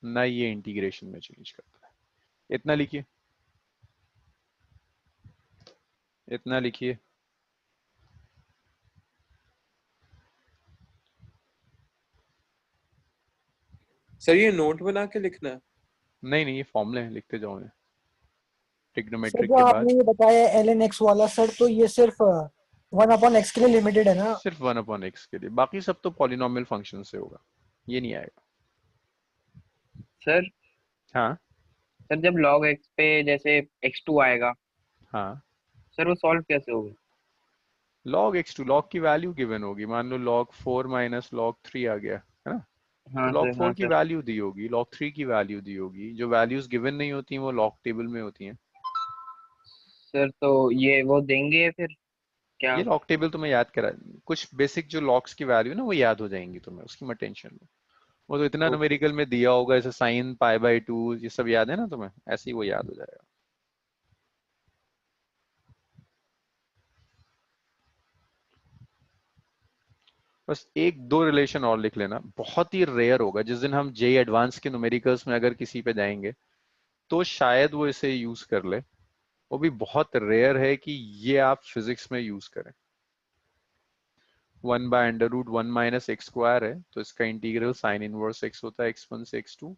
ना ये इंटीग्रेशन में चेंज करता है. इतना लिखिए, इतना लिखिए. सर ये नोट बना के लिखना है? नहीं नहीं, ये फॉर्मूले हैं, लिखते जाओ. सर ट्रिग्नोमेट्रिक जो के बाद आपने ये बताया ln x वाला सर, तो ये सिर्फ 1/x के लिए लिमिटेड है ना? सिर्फ 1/x के लिए. बाकी सब तो पॉलिनोमियल फंक्शन से होगा. ये नहीं आएगा. सर हाँ सर जब log x पे जैसे x2 आएगा, हाँ. सर वो सॉल्व कैसे होगा? log x2, log की वैल्यू गिवन होगी. मान लो log 4 minus log 3 आ गया है ना. हाँ तो log सर. 4 हाँ की सर. वैल्यू दी होगी, log 3 की वैल्यू दी होगी. जो वैल्यूज गिवन नहीं होती हैं वो log टेबल में होती हैं. सर तो ये वो देंगे फिर क्या? ये log टेबल तुम्हें याद करा. कुछ बेसिक जो logs की वैल्यू ना वो याद हो जाएंगी तुम्हें, उसकी मत टेंशन लो. वो तो इतना न्यूमेरिकल में दिया होगा, जैसे sin pi by 2, ये सब याद है ना तुम्हें, ऐसे ही वो याद हो जाएगा. बस एक दो रिलेशन और लिख लेना. बहुत ही रेयर होगा. जिस दिन हम जेई एडवांस के न्यूमेरिकल्स में अगर किसी पे जाएंगे तो शायद वो इसे यूज कर ले. वो भी बहुत रेयर है कि ये आप फिजिक्स में यूज करें. 1 by √1 minus x स्क्वायर है, तो इसका इंटीग्रल साइन इनवर्स x होता है x1 से x2.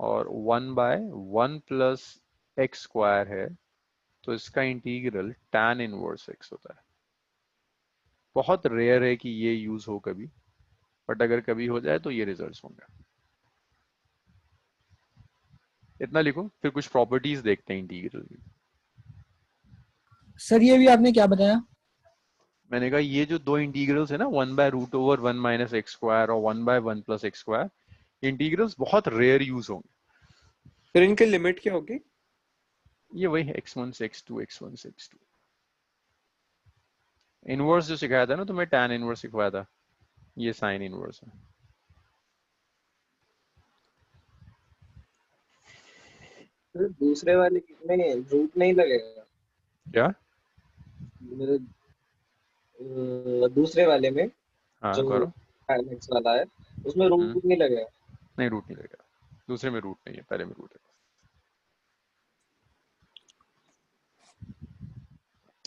और 1 by 1 plus x स्क्वायर है, तो इसका इंटीग्रल tan इनवर्स x होता है. बहुत रेयर है कि ये यूज हो कभी, बट अगर कभी हो जाए तो ये रिजल्ट्स होंगे. इतना लिखो. फिर कुछ प्रॉपर्टीज देखते हैं इंटीग्रल की. सर ये भी आपने क्या बताया? मैंने कहा ये जो दो इंटीग्रल्स है ना, 1 by √1 minus x स्क्वायर और 1 by 1 plus x square, integrals बहुत रेयर यूज होंगे. फिर इनके लिमिट क्या होगी? ये वही x1 से x2, x1 से x2. इनवर्स जो सिखाया था ना तुम्हें, tan इनवर्स सिखाया था, ये साइन इनवर्स है. दूसरे वाले में रूट नहीं लगेगा क्या? मेरे दूसरे वाले में हाँ जो करो। tan x वाला है उसमें रूट नहीं लगेगा। नहीं रूट नहीं लगेगा, दूसरे में रूट नहीं है, पहले में रूट है।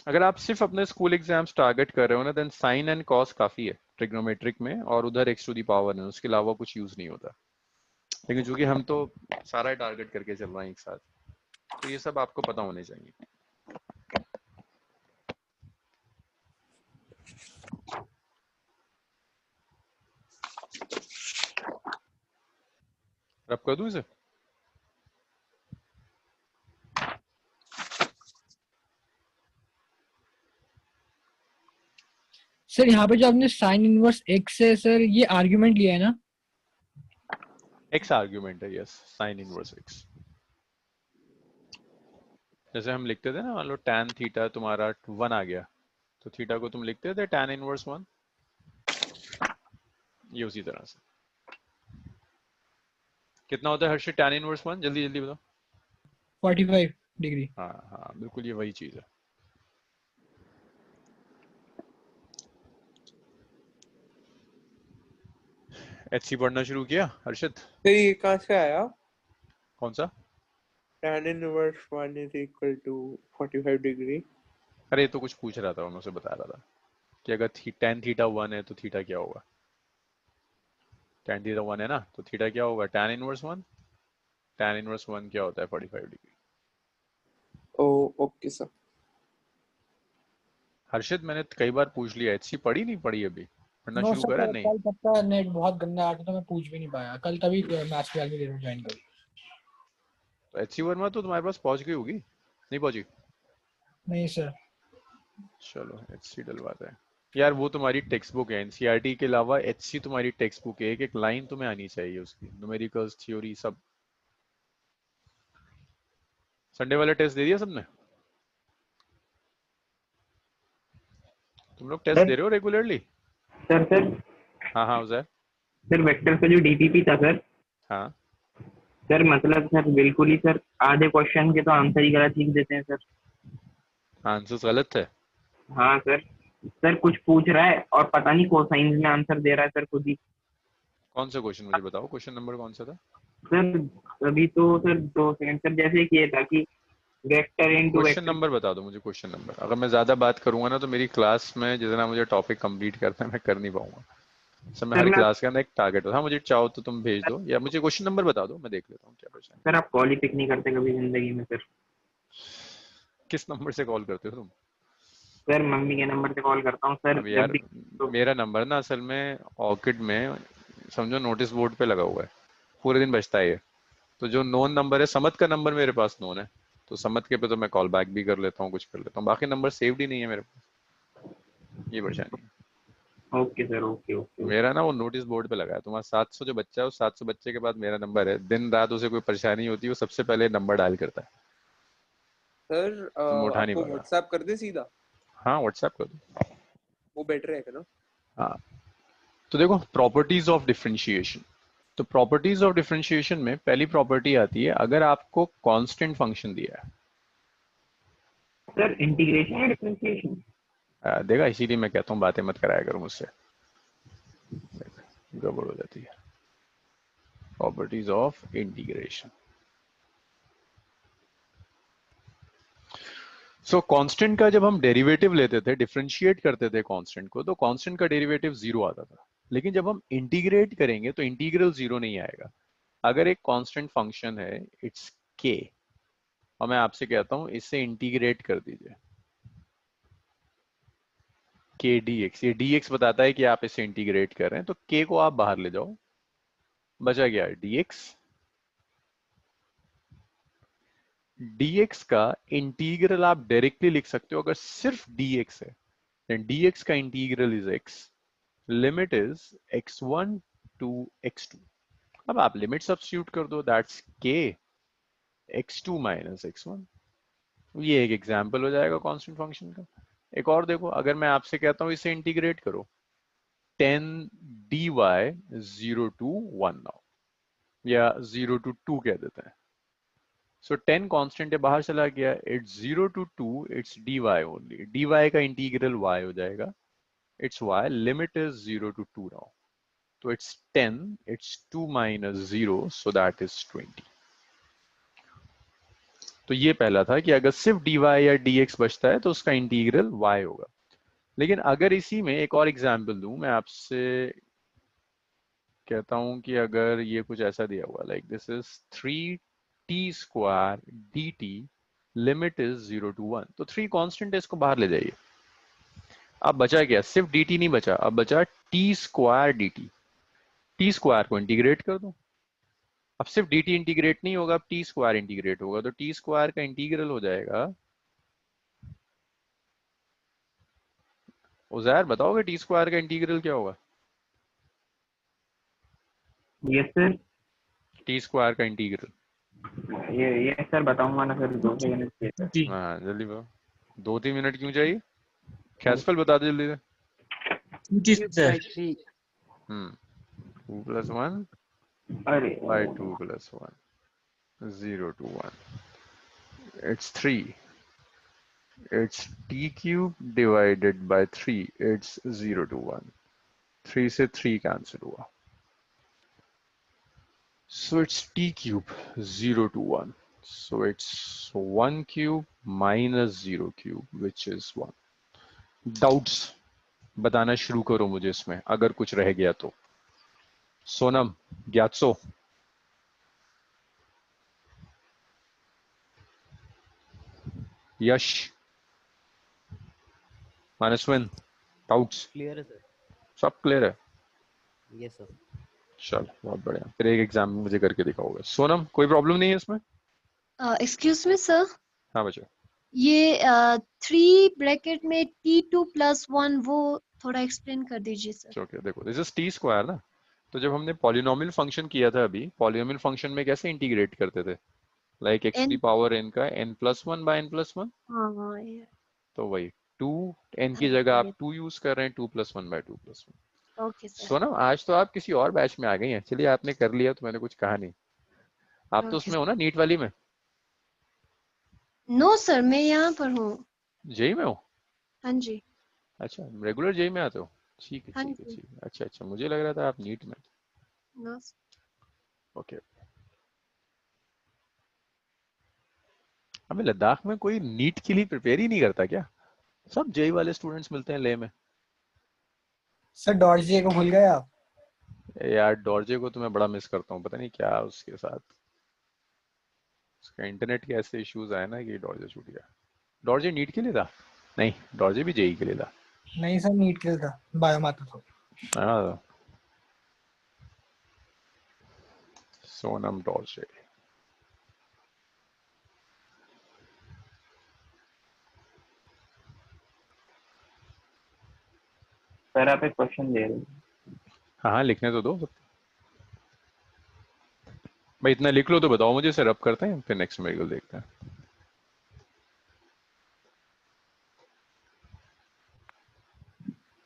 अगर आप सिर्फ अपने स्कूल एग्जाम्स टारगेट कर रहे हो ना, देन साइन एंड कॉस काफी है ट्रिग्नोमेट्रिक में, और उधर एक्स टू दी पावर है, उसके अलावा कुछ यूज नहीं होता। लेकिन चूंकि हम तो सारा टारगेट करके चल रहे हैं एक साथ, तो ये सब आपको पता होने चाहिए। रब कर दूं इसे? सर यहाँ पे जो आपने साइन इनवर्स एक्स है सर, ये आर्ग्यूमेंट लिया है ना? एक्स आर्ग्यूमेंट है, यस, साइन इनवर्स एक्स। जैसे हम लिखते थे ना, मान लो tan थीटा तुम्हारा 1 आ गया, तो थीटा को तुम लिखते थे tan इनवर्स 1, ये उसी तरह से। कितना होता है हर्षित tan इनवर्स 1? जल्दी जल्दी बताओ। 45 डिग्री। हाँ हाँ बिल्कुल, ये वही चीज है। एचसी पढ़ना शुरू किया हर्षित? फिर ये कहाँ से आया? कौन सा? tan inverse 1 is equal to 45 degree। अरे तो कुछ पूछ रहा था, मैं उसे बता रहा था कि अगर tan थीटा 1 है तो थीटा क्या होगा। tan थीटा 1 है ना, तो थीटा क्या होगा? tan inverse 1। tan इनवर्स 1 क्या होता है? 45 डिग्री। ओ ओके सर। हर्षित मैंने कई बार पूछ लिया, एचसी पढ़ी नहीं पढ़ी अभी? पढ़ना नो शुरू सर, करा? नहीं। कल तक का नेट बहुत गंदा आ रहा था तो मैं पूछ भी नहीं पाया कल, तभी मैथ्स क्लास में ज्वाइन करी। तो एचसी वर्मा तो तुम्हारे पास पहुंच गई होगी, नहीं पहुंची? नहीं सर। चलो एचसी डलवाते हैं यार। वो तुम्हारी टेक्स्ट बुक है, एनसीईआरटी के अलावा एचसी तुम्हारी टेक्स्ट बुक है, एक एक लाइन तुम्हें आनी चाहिए उसकी, न्यूमेरिकल्स, थ्योरी सब। संडे वाला टेस्ट दे दिया सबने? तुम लोग टेस्ट दे रहे हो रेगुलरली? सर सर हाँ हाँ उजैर। सर वेक्टर का जो डीपीपी था सर, हाँ सर मतलब सर बिल्कुल ही सर आधे क्वेश्चन के तो आंसर ही गलत लिख देते हैं सर। आंसर्स गलत थे? हाँ सर, सर कुछ पूछ रहा है और पता नहीं कोसाइंस में आंसर दे रहा है सर खुद ही। कौन सा क्वेश्चन मुझे बताओ, क्वेश्चन नंबर कौन सा था? सर अभी तो सर 2 सेकंड सर, जैसे कि ये था कि vector into question vector. Number बता दो मुझे, क्वेश्चन नंबर। अगर मैं ज्यादा बात करूंगा ना तो मेरी क्लास में जितना मुझे टॉपिक कंप्लीट करना है मैं कर नहीं पाऊंगा। सब में सर हर मैं क्लास के अंदर एक टारगेट होता है। हाँ मुझे चाहो तो तुम भेज दो, या मुझे क्वेश्चन नंबर बता दो, मैं देख लेता हूँ क्या क्वेश्चन। सर आप कॉल ही पिक नहीं करते कभी जिंदगी में सर। किस नंबर से कॉल करते हो तुम? सर मम्मी के नंबर से कॉल करता हूँ सर अब जब यार भी तो। मेरा नंबर ना असल में ऑर्किड में समझो नोटिस बोर्ड पे लगा हुआ है, पूरे दिन बजता है ये। तो जो नोन नंबर है, समत का नंबर मेरे पास नोन है, तो समत के पे तो मैं कॉल बैक भी कर लेता हूँ, कुछ कर लेता हूँ। बाकी नंबर सेव्ड ही नहीं है मेरे पास, ये परेशानी है। Okay sir, okay okay. मेरा ना वो नोटिस बोर्ड पे लगा है। तुम्हारा 700 जो बच्चा है, उस 700 बच्चे के बाद मेरा नंबर है। दिन रात उसे कोई परेशानी होती है, वो सबसे पहले नंबर डायल करता है। सर तुम उठा नहीं आपको पाएगा। व्हाट्सएप कर दे सीधा, हाँ व्हाट्सएप कर दो। वो बेटर रहेगा ना? हाँ तो देखो, प्रॉपर्टीज ऑफ डिफरेंशिएशन। तो प्रॉपर्टीज ऑफ डिफरेंशिएशन में पहली प्रॉपर्टी आती है, अगर आपको कांस्टेंट फंक्शन दिया सर इंटीग्रेशन या डिफरेंशिएशन? है, देखा, इसीलिए मैं कहता हूँ बातें मत कराया करो मुझसे, गड़बड़ हो जाती है। Properties of integration. So constant का जब हम डेरिवेटिव लेते थे, डिफरेंशिएट करते थे कांस्टेंट को, तो कांस्टेंट का डेरिवेटिव 0 आता था। लेकिन जब हम इंटीग्रेट करेंगे तो इंटीग्रल 0 नहीं आएगा। अगर एक कांस्टेंट फंक्शन है, इट्स के, और मैं आपसे कहता हूं इससे इंटीग्रेट कर दीजिए, के डी एक्स, ये डी एक्स बताता है कि आप इसे इंटीग्रेट कर रहे हैं, तो के को आप बाहर ले जाओ, बचा गया डी एक्स। dx का इंटीग्रल आप डायरेक्टली लिख सकते हो, अगर सिर्फ dx है then dx का integral is x, limit is x1 to x2। अब आप लिमिट सब्स्टिट्यूट कर दो, that's k x2 minus x1। ये एक एग्जांपल हो जाएगा कांस्टेंट फंक्शन का। एक और देखो, अगर मैं आपसे कहता हूं इसे इंटीग्रेट करो, 10 dy 0 to 1 नाउ, या 0 to 2 कह देते हैं। सो 10 कांस्टेंट है, बाहर चला गया, it's 0 to 2, it's dy only. dy का इंटीग्रल y हो जाएगा, It's y. Limit is 0 to 2 now. So it's 10. It's 2 minus 0. So that is 20. तो ये पहला था कि अगर सिर्फ dy या dx बचता है तो उसका इंटीग्रल y होगा. लेकिन अगर इसी में एक और एग्जांपल दूं, मैं आपसे कहता हूं कि अगर ये कुछ ऐसा दिया हुआ like this is 3t square dt, limit is 0 to 1. तो 3 कांस्टेंट है, इसको बाहर ले जाइए. अब बचा क्या? सिर्फ dt नहीं बचा, अब बचा t square dt. t square को इंटीग्रेट कर दो. अब सिर्फ dt इंटीग्रेट नहीं होगा, अब t स्क्वायर इंटीग्रेट होगा. तो t स्क्वायर का इंटीग्रल हो जाएगा, उज़ैर बताओगे टी स्क्वायर का इंटीग्रल क्या होगा? Yes sir. टी स्क्वायर का इंटीग्रल. ये सर बताऊंगा ना सर, 2 सेकंड चाहिए सर. हाँ जल्दी बताओ. 2-3 मिनट क्यों चाहिए? कैसफल बता दे जल्दी से. 2 plus 1 अरे by 2 plus 1. 0 to 1. It's 3. It's t cube divided by 3. It's 0 to 1. 3 से 3 cancel हुआ. So it's t cube 0 to 1. So it's 1 cube minus 0 cube, which is 1. Doubts बताना शुरू करो मुझे इसमें, अगर कुछ रह गया तो. सोनम, ग्यात्सो, यश, मानसविन, डाउट्स? क्लियर है सर. सब क्लियर है? Yes sir. चल बहुत बढ़िया. फिर एक एग्जाम मुझे करके दिखाओगे. सोनम, कोई प्रॉब्लम नहीं है इसमें? एक्सक्यूज मी सर, हाँ बच्चा. ये 3 ब्रैकेट में t2 plus 1 वो थोड़ा एक्सप्लेन कर दीजिए सर. ओके देखो, दिस इज टी स्क्वायर ना. तो जब हमने पॉलिनोमियल फंक्शन किया था अभी, पॉलिनोमियल फंक्शन में कैसे इंटीग्रेट करते थे? लाइक एक्स की पावर n का n+1 by n+1. हाँ ये. तो वही 2 n की जगह आप 2 यूज कर रहे हैं, 2+1 by 2+1. Okay sir. सोनम, आज तो आप किसी और बैच में आ गई हैं. चलिए, आपने कर लिया तो मैंने कुछ कहा नहीं. आप तो उसमें हो ना, नीट वाली में? नो सर, मैं यहाँ पर हूँ. जेई में हो? हाँ जी. अच्छा, रेगुलर जेई में आते हो? ठीक है हाँ ठीक है जी. ठीक है. अच्छा अच्छा, मुझे लग रहा था आप नीट में. नो. ओके. हमें लद्दाख में कोई नीट के लिए प्रिपेयर ही नहीं करता क्या? सब जेई वाले स्टूडेंट्स मिलते हैं ले में. सर डॉर्जे को भूल गए आप? यार डॉर्जे को तो मैं बड़ा मिस करता हूँ. पता नहीं क्या उसके साथ, उसका इंटरनेट के ऐसे इश्यूज आए ना कि डॉर्जे छूट गया. डॉर्जे नीट के लिए था? नहीं, डॉर्जे भी जेई के लिए था. नहीं सर, नीट के लिए था, बायोमाता को. हाँ. सोनम डॉर्जे. सर आप एक क्वेश्चन दे रहे हो. हाँ हाँ, लिखने तो दो. भाई इतना लिख लो तो बताओ मुझे, सर अब करते हैं, फिर नेक्स्ट मेडिकल देखते हैं.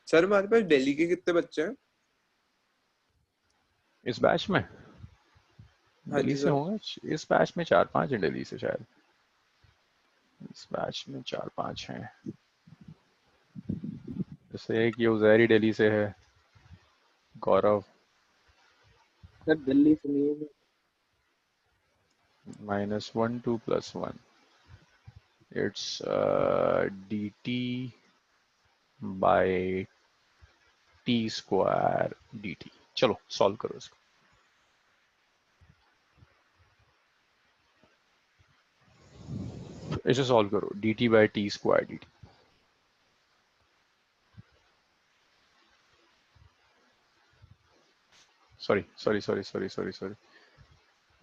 सर हमारे पास दिल्ली के कितने बच्चे हैं इस बैच में? हाँ दिल्ली जी से सर. होंगे इस बैच में 4-5 हैं. दिल्ली से शायद इस बैच में 4-5 हैं. जैसे एक ये उजैरी दिल्ली से है, गौरव सर दिल्ली से नहीं है. -1 2 + 1. It's dt by t square dt. चलो सॉल्व करो इसको. इसे सॉल्व करो. dt by t square dt. Sorry.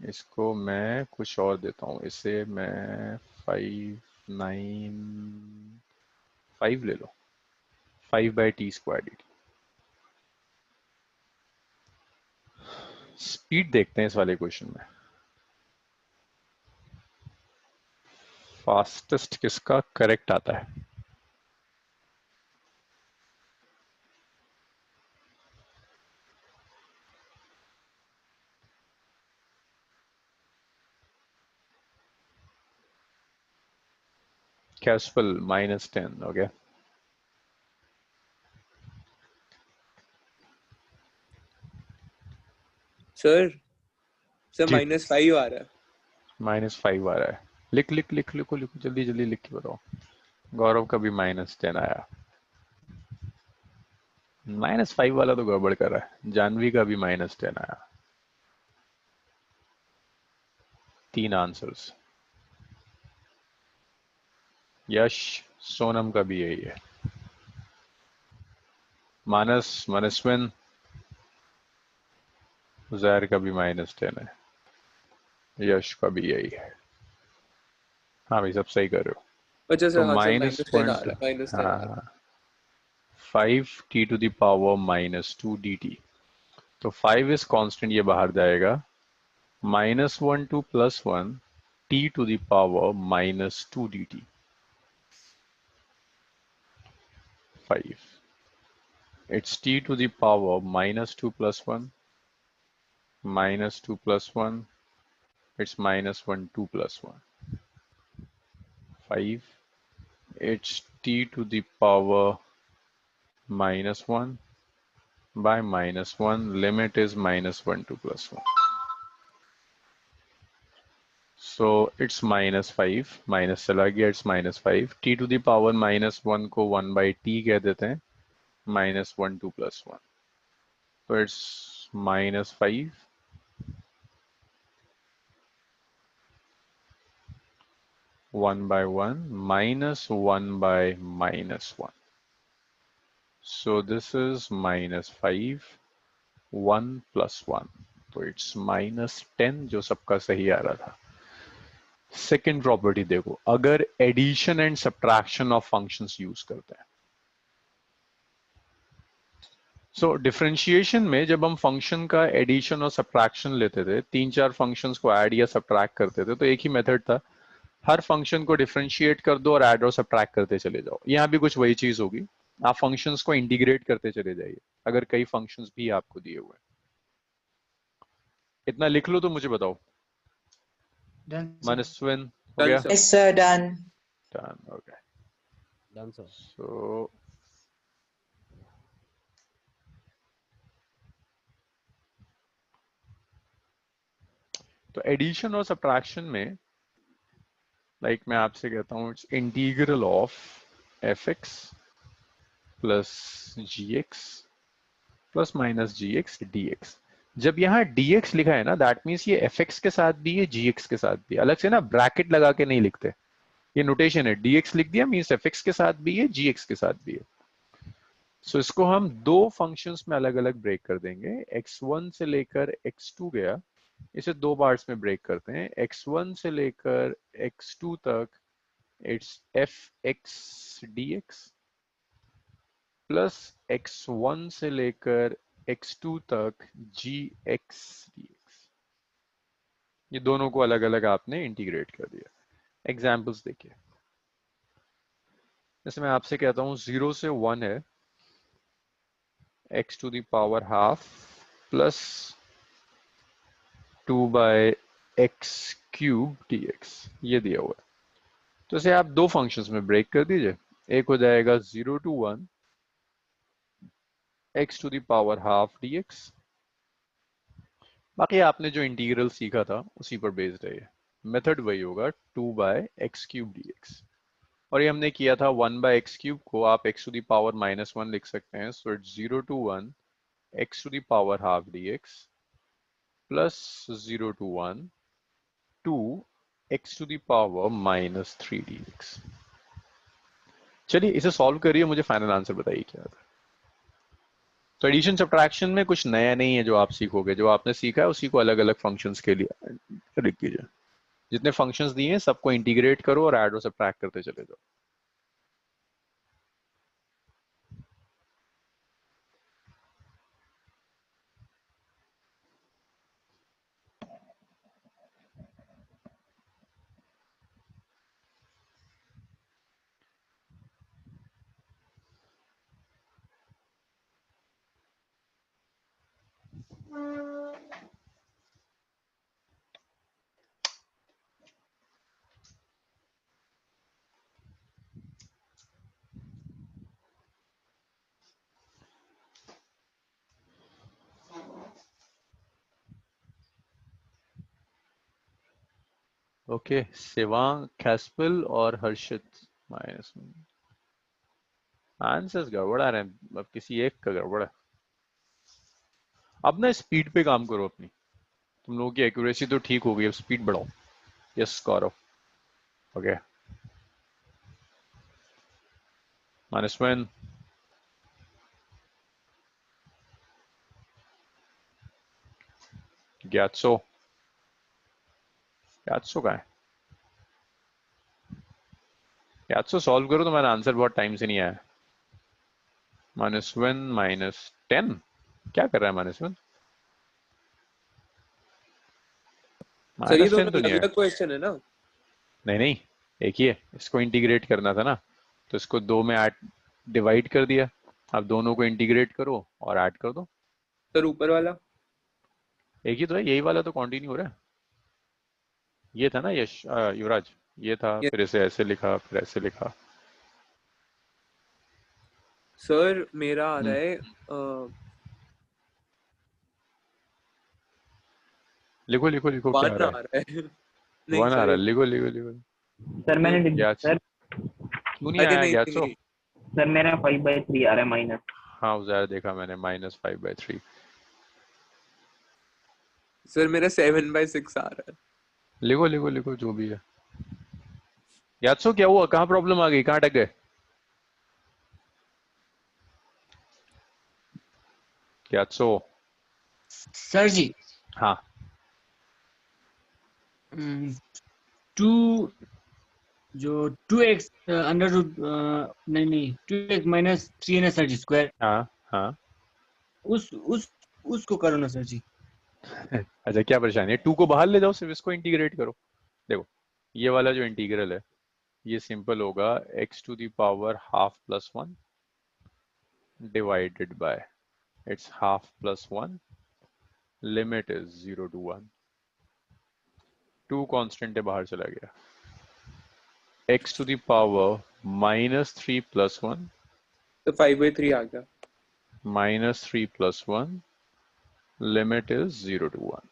इसको मैं कुछ और देता हूँ. इसे मैं 5 ले लो. 5 by t square dt. Speed देखते हैं इस वाले क्वेश्चन में. फास्टेस्ट किसका करेक्ट आता है? कैस्पल -10. ओके. सर सर जी -5 आ रहा है। -5 आ रहा है। लिख लिख लिख लिखो लिखो जल्दी जल्दी लिख के बताओ। गौरव का भी -10 आया। -5 वाला तो गड़बड़ कर रहा है। जानवी का भी -10 आया। 3 आंसर्स। यश सोनम का भी यही है। मानस मनस्विन जहर का भी -10 है। यश का भी यही है। हाँ भाई सब सही कर रहे हो। अच्छा तो सर, हाँ सर -10 आ -1 रहा है, -10 आ रहा है। हाँ 5t⁻²dt। तो 5 इज कांस्टेंट, ये बाहर जाएगा। -1 to +1 t⁻²dt 5। It's t⁻² -2 + 1 -2 + 1, it's -1 2 + 1 5। It's t⁻⁻1 by -1, limit is -1 to +1, so it's -5, minus चला गया, it's -5। t⁻⁻1 को 1/t कह देते हैं, -1 2 + 1, so it's -5 1/1 -1 by -1, so this is -5 1 + 1, तो it's -10 जो सबका सही आ रहा था। सेकेंड प्रॉपर्टी देखो, अगर addition and subtraction of functions use करते हैं, सो डिफरेंशिएशन में जब हम फंक्शन का एडिशन और सब्ट्रैक्शन लेते थे, 3-4 फंक्शंस को ऐड या सब्ट्रैक्ट करते थे, तो एक ही मेथड था, हर फंक्शन को डिफरेंशिएट कर दो और ऐड और सब्ट्रैक्ट करते चले जाओ। यहाँ भी कुछ वही चीज होगी, आप फंक्शंस को इंटीग्रेट करते चले जाइए अगर कई फंक्शंस भी आपको दिए हुए हैं। इतना लिख लो तो मुझे बताओ। Done, sir. मनस्विन हो डन गया? Sir. Yes, sir. Done. Done, okay. Done sir. So तो एडिशन और सब्ट्रैक्शन में लाइक मैं आपसे कहता हूं, it's integral of f(x) plus gx plus minus gx dx। जब यहाँ dx लिखा है ना, दैट मीन्स ये fx के साथ भी है, gx के साथ भी है। अलग से ना ब्रैकेट लगा के नहीं लिखते, ये नोटेशन है। dx लिख दिया मीन्स fx के साथ भी है, gx के साथ भी है। सो इसको हम दो फंक्शंस में अलग अलग ब्रेक कर देंगे। x1 से लेकर x2 गया, इसे दो पार्ट्स में ब्रेक करते हैं। x1 से लेकर x2 तक it's fx dx plus x1 से लेकर x2 तक gx dx। ये दोनों को अलग अलग आपने इंटीग्रेट कर दिया। एग्जाम्पल्स देखिए, जैसे मैं आपसे कहता हूं 0 से 1 है x⁻½ प्लस 2/x³ dx, ये दिया हुआ है। तो इसे आप दो फंक्शंस में ब्रेक कर दीजिए। एक हो जाएगा 0 to 1 x⁻½ dx। बाकी आपने जो इंटीग्रल सीखा था उसी पर बेस्ड है, मेथड वही होगा 2/x³ dx। और ये हमने किया था 1/x³ को आप x⁻⁻1 लिख सकते हैं। सो it's 0 to 1 x⁻½ dx plus 0 to 1 2 x⁻⁻3 dx। चलिए इसे सॉल्व करिए, मुझे फाइनल आंसर बताइए क्या था। तो एडिशन सब्ट्रैक्शन में कुछ नया नहीं है जो आप सीखोगे, जो आपने सीखा है उसी को अलग अलग फंक्शंस के लिए लिख दीजिए। जितने फंक्शंस दिए हैं सबको इंटीग्रेट करो और ऐड और सब्ट्रैक्ट करते चले जाओ। ओके, शिवांग, कैस्पल और हर्षित माइनस। आंसर्स गड़बड़ आ रहे हैं, अब किसी एक का गड़बड़ है। अब ना स्पीड पे काम करो अपनी, तुम लोगों की एक्यूरेसी तो ठीक हो गई, अब स्पीड बढ़ाओ। यस गौरव। ओके, -1 ज्ञातसो का है। ज्ञातसो सॉल्व करो, तुम्हारा आंसर बहुत टाइम से नहीं आया। -1 -10 क्या कर रहा है -1? सर ये -10 दोनों तो नहीं अलग है। अलग क्वेश्चन है ना? नहीं नहीं, एक ही है। इसको इंटीग्रेट करना था ना, तो इसको 2 में ऐड डिवाइड कर दिया। अब दोनों को इंटीग्रेट करो और ऐड कर दो। सर ऊपर वाला एक ही तो है, यही वाला तो कंटिन्यू हो रहा है। ये था ना यश युवराज, ये था, ये फिर इसे ऐसे लिखा, फिर ऐसे लिखा। सर मेरा आ रहा है लिखो लिखो लिखो, क्या आ 1 रहा आ है? रहा है। नहीं 1 आ सर रहा ये है, लिखो लिखो लिखो। सर मैंने क्या सर क्यों नहीं अरे आया नहीं गैसो? नहीं सर मेरा 5/3 आ रहा है माइनस। हाँ उजायर देखा मैंने, -5/3। सर मेरा 7/6 आ रहा है। लिखो लिखो लिखो, जो भी है। गैसो क्या हुआ, कहाँ प्रॉब्लम आ गई, कहाँ अटक गए? गैसो। सर जी हाँ 2 जो 2x अंडर रूट नहीं 2x माइनस 3 है ना सर जी स्क्वायर, हाँ हाँ। उसको करो ना सर जी। अच्छा क्या परेशानी है, 2 को बाहर ले जाओ, सिर्फ इसको इंटीग्रेट करो। देखो ये वाला जो इंटीग्रल है, ये सिंपल होगा x⁻½ + 1 divided by it's half plus 1, limit is 0 to 1। 2 constant है, बाहर चला गया। x⁻³ -3 + 1 तो 5/3 आ गया। -3 + 1, लिमिट इज 0 to 1।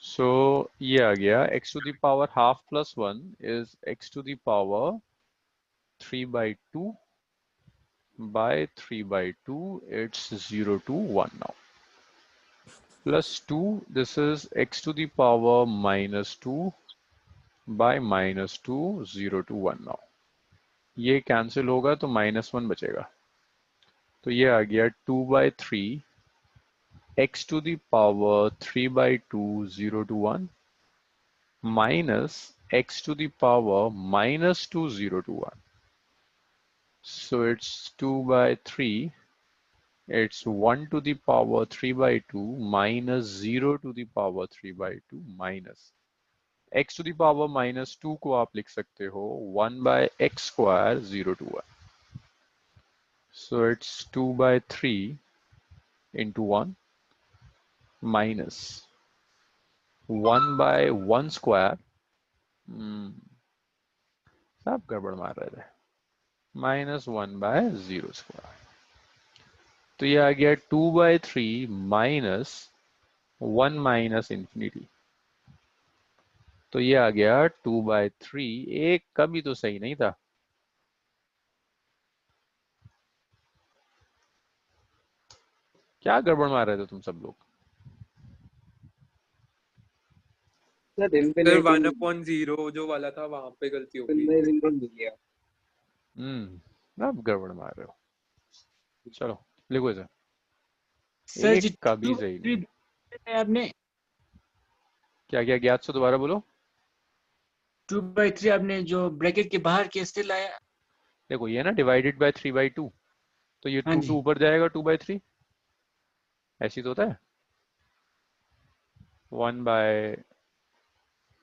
सो ये आ गया x⁻½ + 1 is x⁻³ by 3/2, it's 0 to 1 now. +2, this is x⁻² -2 by -2, 0 to 1 now. ये कैंसिल होगा तो -1 बचेगा, तो ये आ गया 2/3 x⁻³ 0 to 1 minus x⁻² -2 0 to 1. So it's 2/3, it's 1⁻³ minus 0⁻³ minus x⁻² -2 को आप लिख सकते हो 1/x², 0 to 1. So it's 2/3 into 1 minus 1/1², सब गड़बड़ मार रहे थे, -1/0²। तो ये आ गया 2/3 minus 1 minus infinity, तो ये आ गया 2/3। एक कभी तो सही नहीं था। क्या गड़बड़ मार रहे थे तुम सब लोग? सर सर इन्फिनिटी 1/0 जो वाला था वहां पे गलती हो गई। 0 मिल गया। अब गड़बड़ मार रहे हो। चलो लिखो इसे, सर एक जी कभी सही नहीं। 2/3 आपने क्या क्या ज्ञात से दोबारा बोलो। 2/3 आपने जो ब्रैकेट के बाहर कैसे लाया? देखो ये ना डिवाइडेड बाय 3/2, तो ये हाँ 2 जी ऊपर जाएगा 2/3, ऐसी तो होता है। 1 बाय,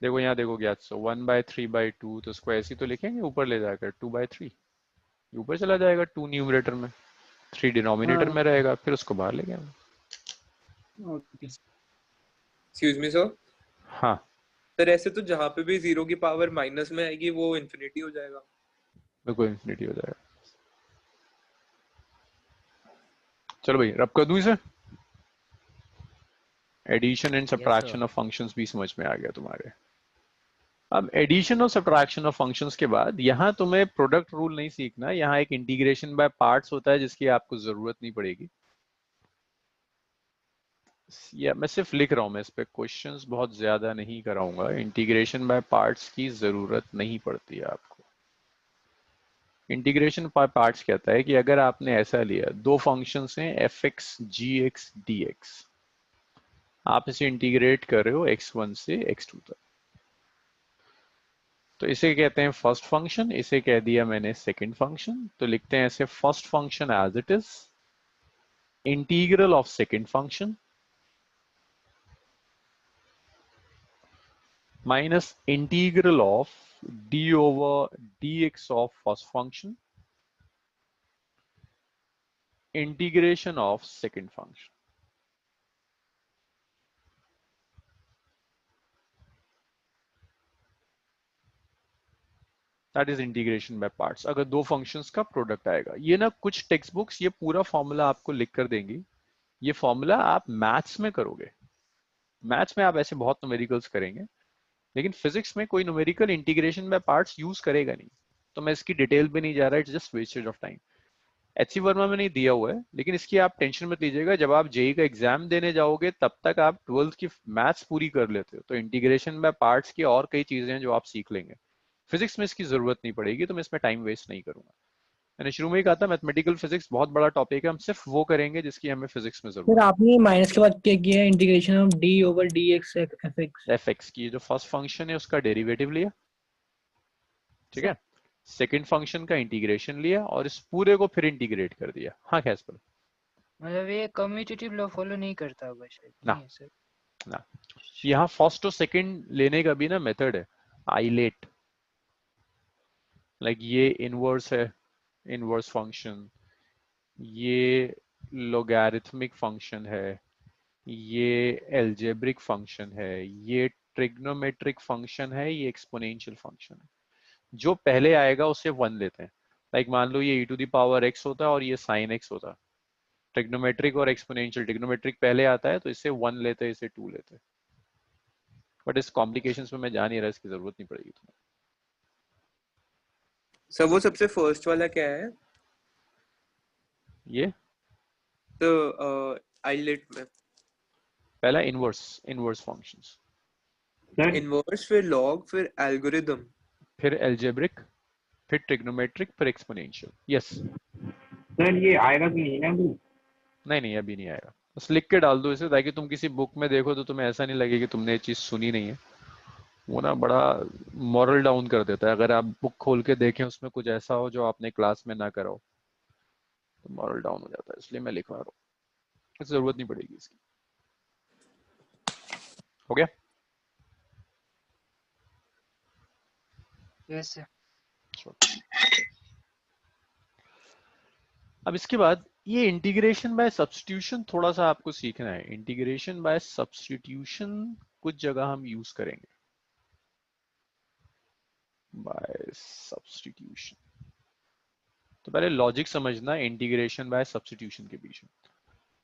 देखो यहाँ देखो ज्ञात सो 1/3/2, तो इसको ऐसी तो लिखेंगे ऊपर ले जाकर 2/3, ऊपर चला जाएगा 2 न्यूमरेटर में, 3 डिनोमिनेटर हाँ में रहेगा, फिर उसको बाहर ले गया। Okay excuse me sir. हाँ सर ऐसे तो जहाँ पे भी 0 की पावर माइनस में आएगी वो इन्फिनिटी हो जाएगा। बिल्कुल इंफिनिटी हो जाएगा। चलो भाई रब कर दूं इसे। Addition and Yes, sir. Subtraction of functions भी समझ में आ गया तुम्हारे। अब एडिशन और सब्ट्रैक्शन ऑफ फंक्शंस के बाद यहाँ तुम्हें प्रोडक्ट रूल नहीं सीखना, यहाँ एक इंटीग्रेशन बाय पार्ट्स होता है जिसकी आपको जरूरत नहीं पड़ेगी। या मैं सिर्फ लिख रहा हूँ, मैं इस पे क्वेश्चंस बहुत ज्यादा नहीं कराऊंगा। इंटीग्रेशन बाय पार्ट्स की जरूरत नहीं पड़ती है आपको। इंटीग्रेशन बाय पार्ट्स कहता है कि अगर आपने ऐसा लिया, दो फंक्शंस हैं एफ एक्स जी एक्स डी एक्स, आप इसे इंटीग्रेट कर रहे हो x1 से x2 तक, तो इसे कहते हैं फर्स्ट फंक्शन, इसे कह दिया मैंने सेकंड फंक्शन। तो लिखते हैं ऐसे, first function as it is, integral of second function minus integral of d over dx of first function integration of second function। That is integration by parts. अगर दो फंक्शंस का प्रोडक्ट आएगा, ये ना कुछ टेक्स्ट बुक्स ये पूरा formula आपको लिख कर देंगी। ये फॉर्मूला आप मैथ्स में करोगे, मैथ्स में आप ऐसे बहुत न्यूमेरिकल्स करेंगे, लेकिन फिजिक्स में कोई numerical integration by parts use करेगा नहीं। तो मैं इसकी डिटेल पे नहीं जा रहा, it's just wastage of time. HC Verma में नहीं दिया हुआ है, लेकिन इसकी आप टेंशन मत लीजिएगा। जब आप जेई का एग्जाम देने जाओगे तब तक आप 12th की मैथ्स पूरी कर लेते हो, तो इंटीग्रेशन बाय पार्ट्स की और कई चीजें हैं जो आप सीख लेंगे। फिजिक्स में इसकी जरूरत नहीं पड़ेगी, तो मैं इसमें टाइम वेस्ट नहीं करूंगा। मैंने शुरू में ही कहा था मैथमेटिकल फिजिक्स बहुत बड़ा टॉपिक है, हम सिर्फ वो करेंगे जिसकी हमें फिजिक्स में फिर जरूरत आपने माइनस के बाद क्या किया? Integration of D over D x F x. है। एफ एक्स की जो फर्स्ट फंक्शन है उसका डेरिवेटिव लिया, ठीक है, सेकंड फंक्शन का इंटीग्रेशन लिया और इस पूरे को फिर इंटीग्रेट कर दिया। हाँ कैस पर मतलब ये कम्यूटेटिव लॉ फॉलो नहीं करता होगा शायद, ना नहीं है सर? ना, यहाँ फर्स्ट और सेकंड लेने का भी ना मेथड है, आइलेट। लाइक ये इनवर्स है, इनवर्स फंक्शन, ये लोगैरिथमिक फंक्शन है, ये एल्जेब्रिक फंक्शन है, ये ट्रिग्नोमेट्रिक फंक्शन है, ये एक्सपोनेंशियल फंक्शन है। जो पहले आएगा उसे 1 लेते हैं। लाइक मान लो ये e to the power x होता है और ये sin x होता है। ट्रिग्नोमेट्रिक और एक्सपोनेंशियल, ट्रिग्नोमेट्रिक पहले आता है तो इससे 1 लेते हैं, इसे 2 लेते हैं। बट इस कॉम्प्लिकेशंस में मैं जा नहीं रहा, इसकी जरूरत नहीं पड़ेगी तुम्हें। सर वो सबसे फर्स्ट वाला क्या है? ये तो आइलेट में पहला इनवर्स, इनवर्स फंक्शंस, इनवर्स, फिर लॉग, फिर एल्गोरिथम, फिर एल्जेब्रिक, फिर ट्रिग्नोमेट्रिक, फिर एक्सपोनेंशियल। यस सर ये आएगा कि नहीं ना अभी? नहीं नहीं अभी नहीं आएगा, बस लिख के डाल दो इसे, ताकि तुम किसी बुक में देखो तो तुम्हें ऐसा नहीं लगे कि तुमने ये चीज सुनी नहीं है। वो ना बड़ा मॉरल डाउन कर देता है। अगर आप बुक खोल के देखें उसमें कुछ ऐसा हो जो आपने क्लास में ना करा हो तो मॉरल डाउन हो जाता है, इसलिए मैं लिखवा रहा हूँ, जरूरत नहीं पड़ेगी इसकी। हो गया? Yes sir. अब इसके बाद ये इंटीग्रेशन बाय सब्स्टिट्यूशन थोड़ा सा आपको सीखना है। इंटीग्रेशन बाय सब्स्टिट्यूशन कुछ जगह हम यूज करेंगे। बाय सब्स्टिट्यूशन तो पहले लॉजिक समझना इंटीग्रेशन बाय सब्स्टिट्यूशन के बीच में।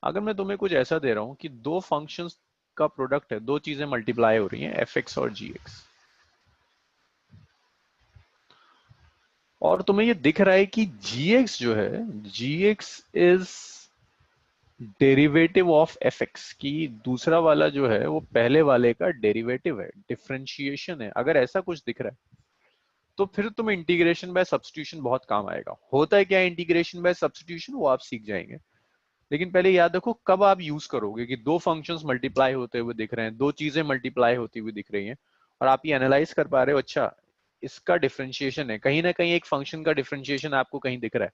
अगर मैं तुम्हें कुछ ऐसा दे रहा हूं कि दो फंक्शंस का प्रोडक्ट है, दो चीजें मल्टीप्लाई हो रही हैं, एफ एक्स और जी एक्स, और तुम्हें ये दिख रहा है कि gx जो है, gx is derivative of fx, की दूसरा वाला जो है वो पहले वाले का डेरिवेटिव है, डिफरेंशिएशन है। अगर ऐसा कुछ दिख रहा है तो फिर तुम्हें इंटीग्रेशन बाय सब्स्टिट्यूशन बहुत काम आएगा। होता है क्या इंटीग्रेशन बाय सब्स्टिट्यूशन, वो आप सीख जाएंगे, लेकिन पहले याद रखो कब आप यूज करोगे। कि दो फंक्शंस मल्टीप्लाई होते हुए दिख रहे हैं, दो चीजें मल्टीप्लाई होती हुई दिख रही हैं, और आप ये एनालाइज कर पा रहे हो, अच्छा इसका डिफरेंशिएशन है, कहीं ना कहीं एक फंक्शन का डिफरेंशिएशन आपको कहीं दिख रहा है।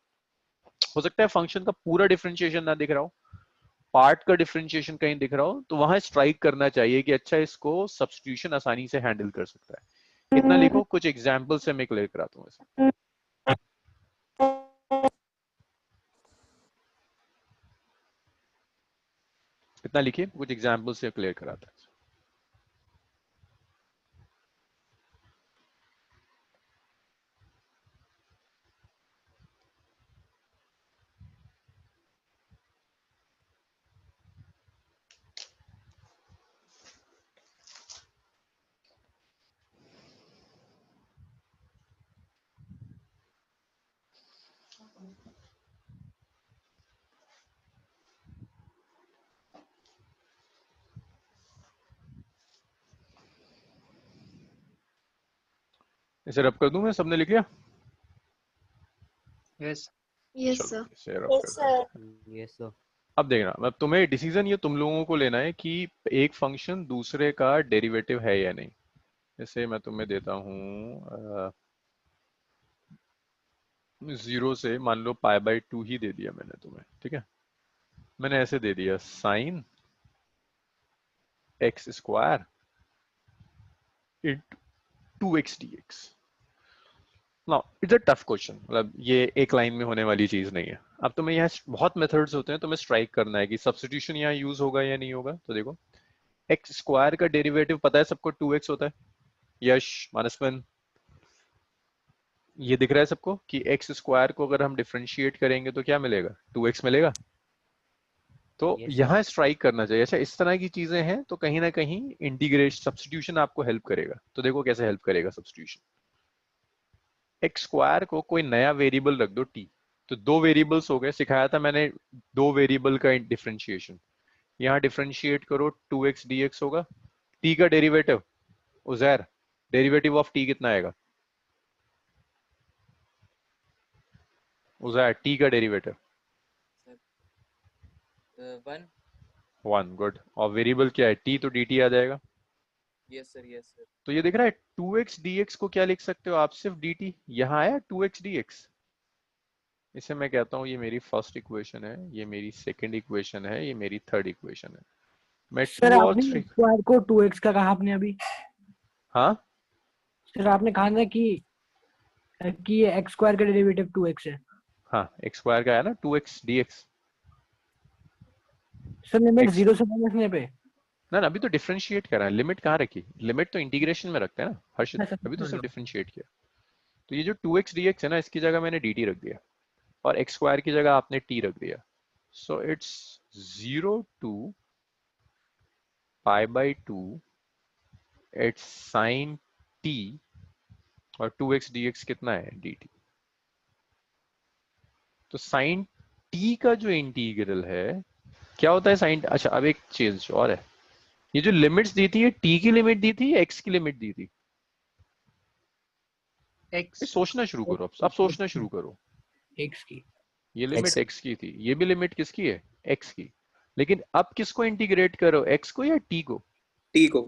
हो सकता है फंक्शन का पूरा डिफरेंशिएशन ना दिख रहा हो, पार्ट का डिफरेंशिएशन कहीं दिख रहा हो, तो वहां स्ट्राइक करना चाहिए कि अच्छा इसको सब्स्टिट्यूशन आसानी से हैंडल कर सकता है। इतना लिखो, कुछ एग्जाम्पल से मैं क्लियर कराता हूँ इसे। इतना लिखिए, कुछ एग्जाम्पल से क्लियर कराता है। इसे रब कर दूं मैं? सबने लिख लिया? यस यस चलो सर। इसे रब कर देते हैं। Yes sir. अब देखना, अब तुम्हें डिसीजन ये तुम लोगों को लेना है कि एक फंक्शन दूसरे का डेरिवेटिव है या नहीं। जैसे मैं तुम्हें देता हूँ 0 से, मान लो π/2 ही दे दिया मैंने तुम्हें, ठीक है। मैंने ऐसे दे दिया sin x² into 2x dx। Now it's a tough question, मतलब ये एक लाइन में होने वाली चीज नहीं है। अब तुम्हें यहाँ बहुत मेथड्स होते हैं, तुम्हें स्ट्राइक करना है कि सब्स्टिट्यूशन यहाँ यूज होगा या नहीं होगा। तो देखो, x² का डेरिवेटिव पता है सबको 2x होता है। यश, मानसवन, ये दिख रहा है सबको कि x² को अगर हम डिफरेंशिएट करेंगे तो क्या मिलेगा? 2x मिलेगा। तो Yes, sir. यहाँ स्ट्राइक करना चाहिए। अच्छा, इस तरह की चीजें हैं तो कहीं ना कहीं इंटीग्रेशन सब्स्टिट्यूशन आपको हेल्प करेगा। तो देखो कैसे हेल्प करेगा सब्स्टिट्यूशन। x² को कोई नया वेरिएबल रख दो t। तो दो वेरिएबल्स हो गए, सिखाया था मैंने दो वेरिएबल का डिफरेंशिएशन। यहाँ डिफरेंशिएट करो 2x dx होगा। t का derivative, Uzair, derivative of t कितना आएगा? उजैर, t का डेरिवेटिव 1। गुड। और वेरिएबल क्या है? t, तो dt आ जाएगा। Yes sir, yes sir. तो ये दिख रहा है 2x dx को क्या लिख सकते हो आप? सिर्फ dt। यहाँ आया 2x dx। इसे मैं कहता हूँ ये मेरी फर्स्ट इक्वेशन है, ये मेरी सेकंड इक्वेशन है, ये मेरी थर्ड इक्वेशन है। मैं सर 2 और आपने 3। स्क्वायर को 2x का कहा आपने अभी? हाँ सर आपने कहा ना कि ये x² का डेरिवेटिव 2x है। हाँ, x² का है ना 2x dx। Sir limit X- 0 से माइनस पे। ना अभी तो डिफरेंशिएट कर रहा है। लिमिट कहाँ रखी? लिमिट तो इंटीग्रेशन में रखते हैं ना हर्षित। अच्छा, अभी तो सिर्फ लो। डिफरेंशिएट किया। तो ये जो 2x dx है ना, इसकी जगह मैंने dt रख दिया और x² की जगह आपने t रख दिया। So it's 0 to π/2 it's sin t और 2x dx कितना है? dt। तो sin t का जो इंटीग्रल है क्या होता है sin? अच्छा, अब एक चीज और है, ये जो लिमिट्स दी थी, ये t की लिमिट दी थी या x की लिमिट दी थी? एक्स सोचना शुरू करो, अब सोचना शुरू करो। x की। ये लिमिट x की थी, ये भी लिमिट किसकी है? x की। लेकिन अब किसको इंटीग्रेट करो, x को या t को? t को।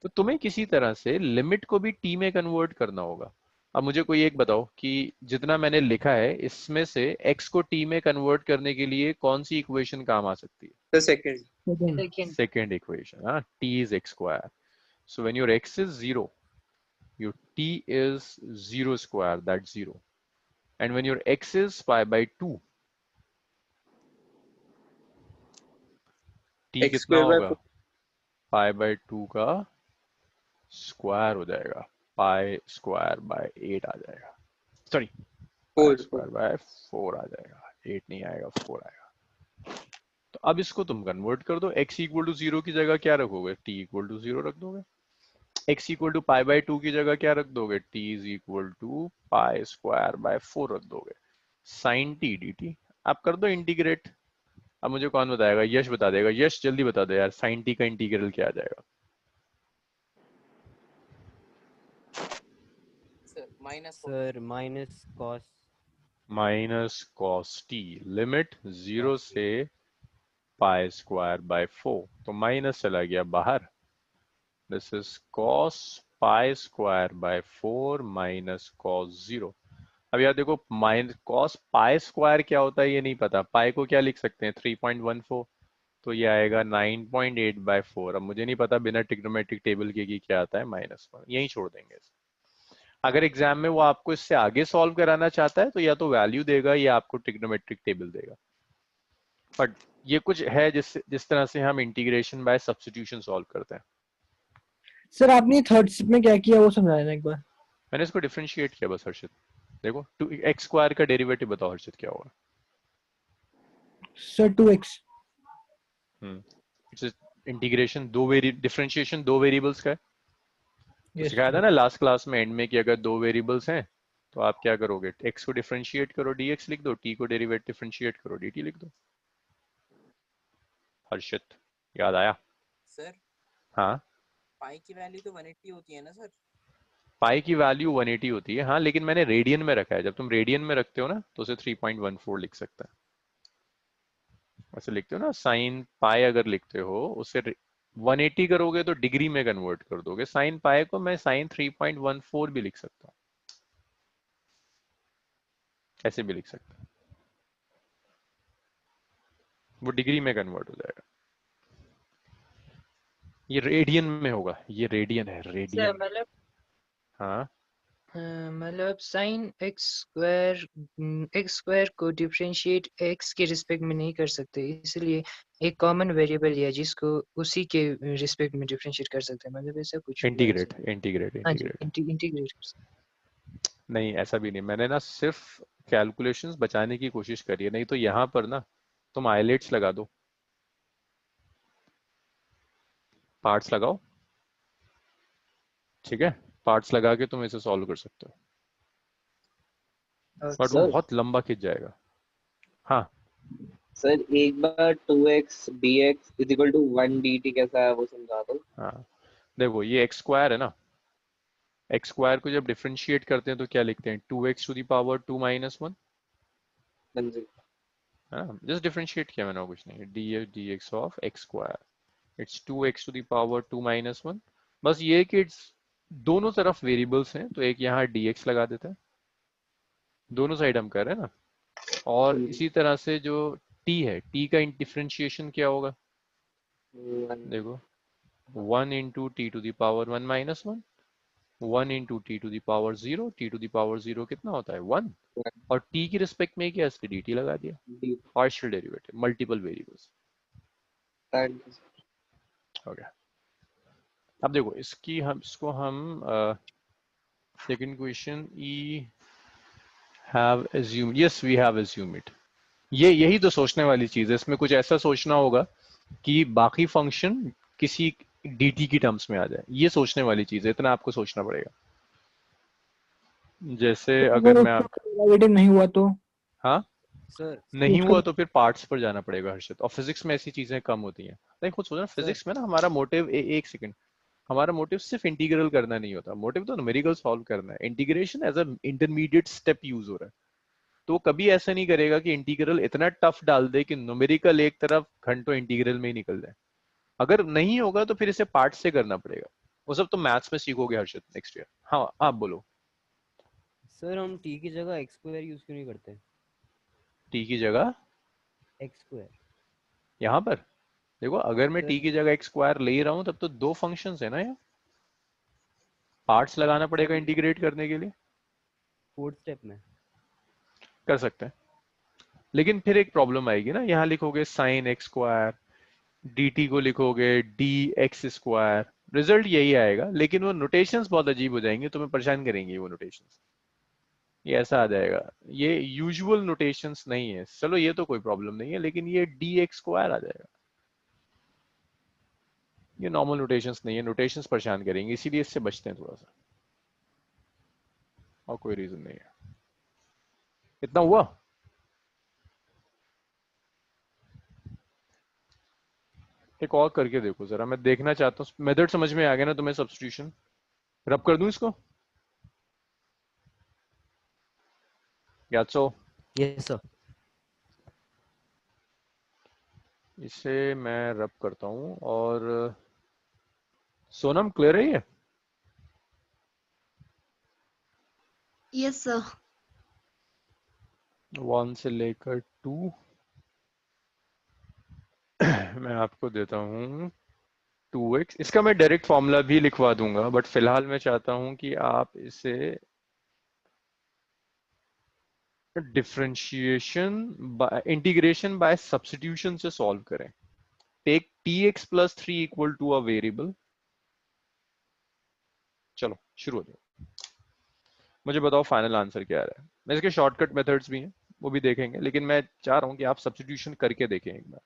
तो तुम्हें किसी तरह से लिमिट को भी t में कन्वर्ट करना होगा। अब मुझे कोई एक बताओ कि जितना मैंने लिखा है इसमें से x को t में कन्वर्ट करने के लिए कौन सी इक्वेशन काम आ सकती है? The second. Second Second equation, हाँ, t is x²। So when your x is 0, your t is 0 square, that's 0. And when your x is π/2, t X कितना square by होगा? π/2 का स्क्वायर हो जाएगा, π²/8 आ जाएगा। सॉरी, π²/4 आ जाएगा। 8 नहीं आएगा, 4 आएगा। तो अब इसको तुम कन्वर्ट कर दो। x इक्वल टू 0 की जगह क्या रखोगे? t इक्वल टू 0 रख दोगे। x इक्वल टू π/2 की जगह क्या रख दोगे? t इज इक्वल टू π²/4 रख दोगे। sin t dt। आप कर दो इंटीग्रेट। अब मुझे कौन बताएगा? यश बता देगा। यश जल्दी बता दे यार, sin t का इंटीग्रल क्या आ जाएगा? Sir minus cos t। Limit 0 से π²/4, तो माइनस चला गया बाहर। This is cos π²/4 minus cos 0। अब यार देखो, माइनस cos π² क्या होता है ये नहीं पता। पाई को क्या लिख सकते हैं? 3.14, तो ये आएगा 9.8/4। अब मुझे नहीं पता बिना ट्रिग्नोमेट्रिक टेबल के कि क्या आता है -1। यहीं छोड़ देंगे। अगर एग्जाम में वो आपको इससे आगे सॉल्व कराना चाहता है तो या तो वैल्यू देगा या आपको ट्रिग्नोमेट्रिक टेबल देगा। बट ये कुछ है जिस तरह से हम इंटीग्रेशन बाय सब्स्टिट्यूशन सॉल्व करते हैं। सर आपने थर्ड स्टेप में क्या किया वो समझाया ना एक बार। मैंने इसको डिफरेंशिएट किया बस हर्षित। देखो, x² का डेरिवेटिव बताओ हर्षित क्या होगा? Sir 2x। It's integration, differentiation दो वेरिएबल्स का है। तो Yes, सिखाया था ना लास्ट क्लास में एंड में कि अगर दो वेरिएबल्स हैं तो आप क्या करोगे, x को डिफरेंशिएट करो dx लिख दो, t को डेरिवेट डिफरेंशिएट करो dt लिख दो। हर्षित याद आया? सर हाँ, पाई की वैल्यू तो 180 होती है ना सर? पाई की वैल्यू 180 होती है, हाँ, लेकिन मैंने रेडियन में रखा है। जब तुम रेडियन में रखते हो ना तो उसे 3.14 लिख सकता है। ऐसे लिखते हो ना, साइन पाई अगर लिखते हो उसे 180 करोगे तो डिग्री में कन्वर्ट कर दोगे। साइन पाई को मैं साइन 3.14 भी लिख सकता हूँ, ऐसे भी लिख सकता हूँ, वो डिग्री में कन्वर्ट हो जाएगा। ये रेडियन में होगा, ये रेडियन है, सर रेडियन। मतलब हाँ, मतलब साइन एक्स स्क्वायर को डिफरेंशिएट एक्स के रिस्पेक्ट में नहीं कर सकते, इसलिए एक कॉमन वेरिएबल लिया जिसको उसी के रिस्पेक्ट में डिफरेंशिएट कर सकते हैं, मतलब ऐसा कुछ हुआ है इंटीग्रेट सर। इंटीग्रेट हाँ जी, इंटीग्रेट। इंटीग्रेट कर सकते नहीं, ऐसा भी नहीं, मैंने ना सिर्फ कैलकुलेशंस बचाने की कोशिश करी है, नहीं तो यहाँ पर ना तुम आइलेट्स लगा दो, पार्ट्स लगाओ, ठीक है, पार्ट्स लगा के तुम इसे सॉल्व कर सकते हो, हैं। बट वो सर बहुत लंबा खिंच जाएगा। हाँ, सर एक बार 2x dx is equal to 1 dt कैसा है वो समझा दो। हाँ, देखो ये एक्स स्क्वायर है ना, एक्स स्क्वायर को जब डिफरेंशिएट करते हैं तो क्या लिखते हैं, 2x to the power 2 minus 1, हाँ जी। है ना, जस्ट डिफरेंशिएट किया मैंने और कुछ नहीं, dx of x square, it's 2x to the power 2 minus 1। बस ये कि इट्स दोनों तरफ वेरिएबल्स हैं तो एक यहाँ dx लगा देते हैं, दोनों साइड हम कर रहे हैं ना। और इसी तरह से जो t है, t का डिफरेंशिएशन क्या होगा, देखो 1 into t to the power 1 minus 1, 1 into t to the power 0, t to the power 0 कितना होता है 1, और t की रिस्पेक्ट में क्या इसके dt लगा दिया, पार्शियल डेरिवेटिव, मल्टीपल वेरिएबल्स। हो गया। अब देखो इसको हम second question, we have assumed, yes we have assumed इट। यही तो सोचने वाली चीज है, इसमें कुछ ऐसा सोचना होगा कि बाकी फंक्शन किसी dt की टर्म्स में आ जाए, ये सोचने वाली चीज है, इतना आपको सोचना पड़ेगा। जैसे अगर मैं आप, डेरिवेटिव नहीं हुआ तो? हाँ, सर नहीं हुआ तो फिर पार्ट्स पर जाना पड़ेगा हर्षित, और फिजिक्स में ऐसी चीजें कम होती हैं। नहीं, खुद सोचना, फिजिक्स में ना हमारा मोटिव, एक सेकंड, हमारा मोटिव सिर्फ इंटीग्रल करना नहीं होता, मोटिव तो न्यूमेरिकल सॉल्व करना है। Integration as a intermediate step use हो रहा है, तो कभी ऐसा नहीं करेगा कि इंटीग्रल इतना टफ डाल दे कि न्यूमेरिकल एक तरफ घंटों इंटीग्रल में ही निकल जाए। अगर नहीं होगा तो फिर इसे पार्ट से करना पड़ेगा, वो सब तो मैथ्स में सीखोगे हर्षित नेक्स्ट ईयर। हाँ, आप बोलो। सर हम t की जगह x स्क्वायर यूज क्यों नहीं करते? टी की जगह x स्क्वायर। यहाँ पर देखो, अगर मैं सर टी की जगह एक्स स्क्वायर ले रहा हूं तब तो दो फंक्शंस है ना, यहाँ पार्ट्स लगाना पड़ेगा इंटीग्रेट करने के लिए। फोर्थ स्टेप में कर सकते हैं, लेकिन फिर एक प्रॉब्लम आएगी ना, यहाँ लिखोगे साइन एक्स स्क्वायर, dt को लिखोगे डी एक्स स्क्वायर, रिजल्ट यही आएगा, लेकिन वो नोटेशंस बहुत अजीब हो जाएंगे, तुम्हें परेशान करेंगे वो नोटेशंस, ये ऐसा आ जाएगा, ये यूजुअल नोटेशंस नहीं है। चलो ये तो कोई प्रॉब्लम नहीं है, लेकिन ये डी एक्स स्क्वायर आ जाएगा, ये नॉर्मल नोटेशंस नहीं है, नोटेशंस परेशान करेंगे, इसीलिए इससे बचते हैं थोड़ा सा, और कोई रीजन नहीं है। इतना हुआ? एक और करके देखो जरा, मैं देखना चाहता हूँ मेथड समझ में आ गया ना तुम्हें, सब्स्टिट्यूशन रब कर दूं इसको, यात्सो? Yes sir. इसे मैं रब करता हूँ, और सोनम क्लियर है ये? Yes sir. 1 से लेकर 2 मैं आपको देता हूँ 2x, इसका मैं डायरेक्ट फॉर्मूला भी लिखवा दूंगा, बट फिलहाल मैं चाहता हूं कि आप इसे डिफरेंशिएशन इंटीग्रेशन बाय सब्स्टिट्यूशन से सॉल्व करें। Take tx plus 3 equal to a variable. चलो शुरू हो जाओ, मुझे बताओ फाइनल आंसर क्या आ रहा है। मैं इसके शॉर्टकट मेथड्स भी हैं वो भी देखेंगे, लेकिन मैं चाह रहा हूं कि आप सब्स्टिट्यूशन करके देखें एक बार।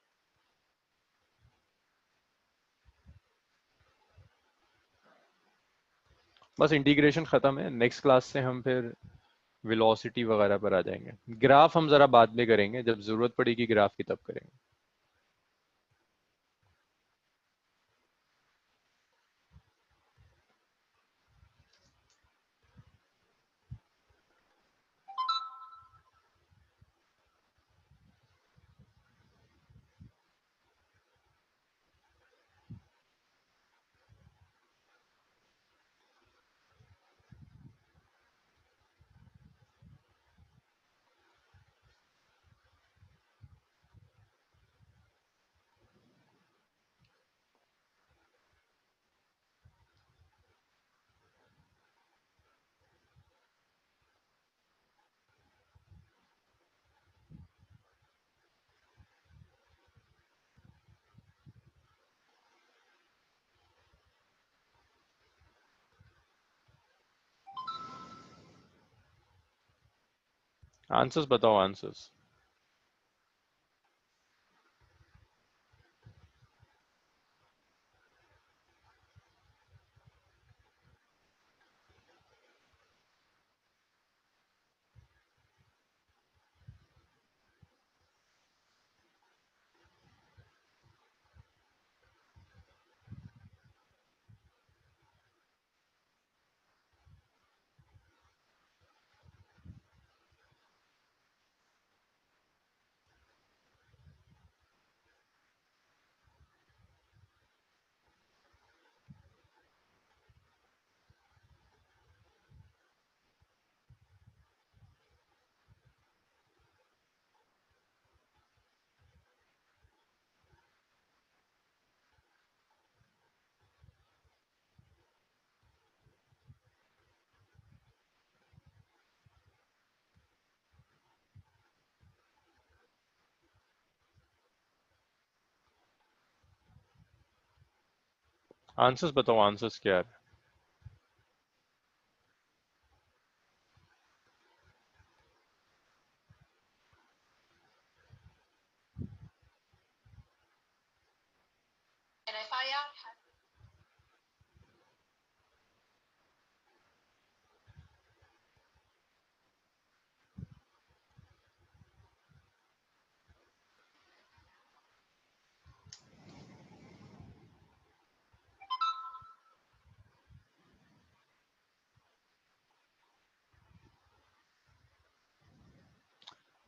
बस इंटीग्रेशन खत्म है, नेक्स्ट क्लास से हम फिर वेलोसिटी वगैरह पर आ जाएंगे। ग्राफ हम जरा बाद में करेंगे, जब जरूरत पड़ेगी ग्राफ की तब करेंगे। आंसर्स बताओ, आंसर्स। आंसर्स बताओ, आंसर्स क्या है?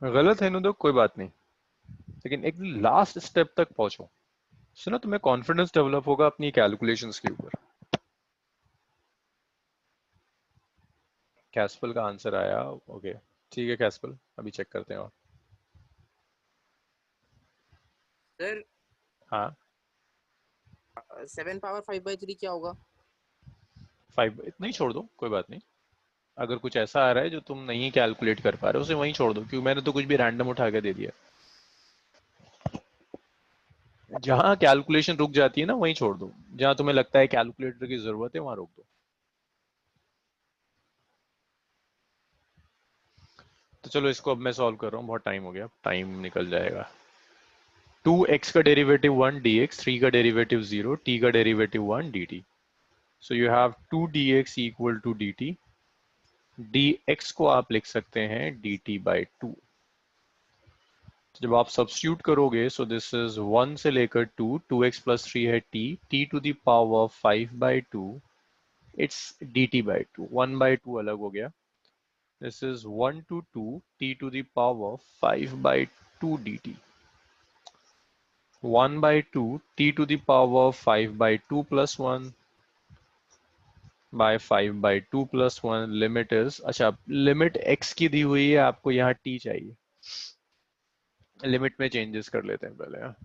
गलत है ना, तो कोई बात नहीं, लेकिन एक लास्ट स्टेप तक पहुंचो, सुनो, तुम्हें कॉन्फिडेंस डेवलप होगा अपनी कैलकुलेशंस के ऊपर। कैस्पल का आंसर आया, ओके ठीक है कैस्पल, अभी चेक करते हैं। और सर हाँ, 7 पावर 5/3 क्या होगा? 5 इतना ही छोड़ दो, कोई बात नहीं। अगर कुछ ऐसा आ रहा है जो तुम नहीं कैलकुलेट कर पा रहे हो, उसे वहीं छोड़ दो, क्योंकि मैंने तो कुछ भी रैंडम उठा के दे दिया। जहां कैलकुलेशन रुक जाती है ना, वहीं छोड़ दो। जहां तुम्हें लगता है कैलकुलेटर की जरूरत है, वहां रोक दो। तो चलो, इसको अब मैं सॉल्व कर रहा हूँ, बहुत टाइम हो गया, टाइम निकल जाएगा। 2x का डेरिवेटिव 1 dx, 3 का डेरिवेटिव 0, t का derivative 1 dt। So you have 2 dx equal to dt। dx को आप लिख सकते हैं dt बाई 2। जब आप सब्स्टिट्यूट करोगे, सो दिस इज 1 से लेकर 2, 2x प्लस 3 है t to the power 5 by 2, it's dt by 2। 1 by 2 अलग हो गया, this is 1 to 2 t to the power 5 by 2 dt। 1 by 2 t to the power 5 by 2 plus 1 by 5 by 2 plus 1 limit is, अच्छा limit x की दी हुई है, आपको यहाँ t चाहिए। लिमिट में चेंजेस कर लेते हैं पहले। हाँ,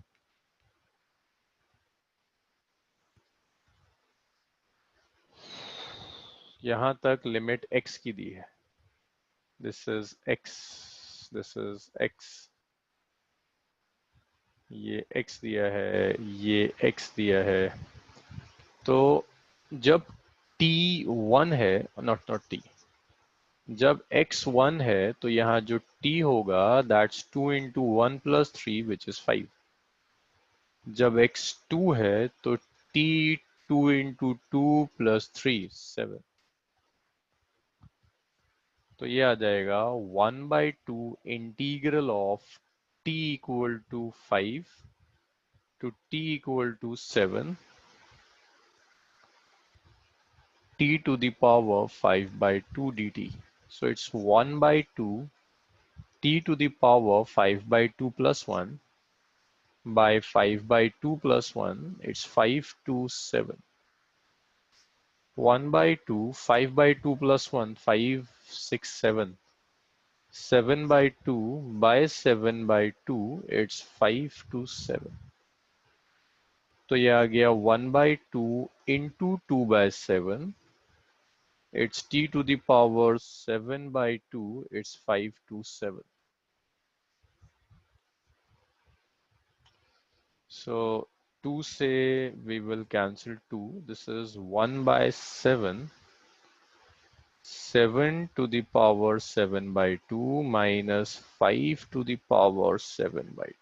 यहाँ तक लिमिट x की दी है, this is x, this is x, ये x दिया है, ये x दिया है। तो जब t1 है, नॉट t, जब x1 है तो यहाँ जो t होगा that's 2 into 1 plus 3 which is 5। जब x2 है तो t 2 इंटू 2 प्लस 3 7। तो ये आ जाएगा 1/2 integral of t equal to 5 to t equal to 7 t to the power 5/2 dt. So it's 1/2 t to the power 5/2 plus 1 by 5/2 plus 1. It's 5 to 7. 1/2 5/2 plus 1 5 6 7 7/2 by 7/2. It's 5 to 7. तो ये आ गया 1/2 into 2/7. It's t to the power 7/2. It's 5 to 7. So 2 say we will cancel 2. This is 1/7. 7 to the power 7/2 minus 5 to the power 7/2.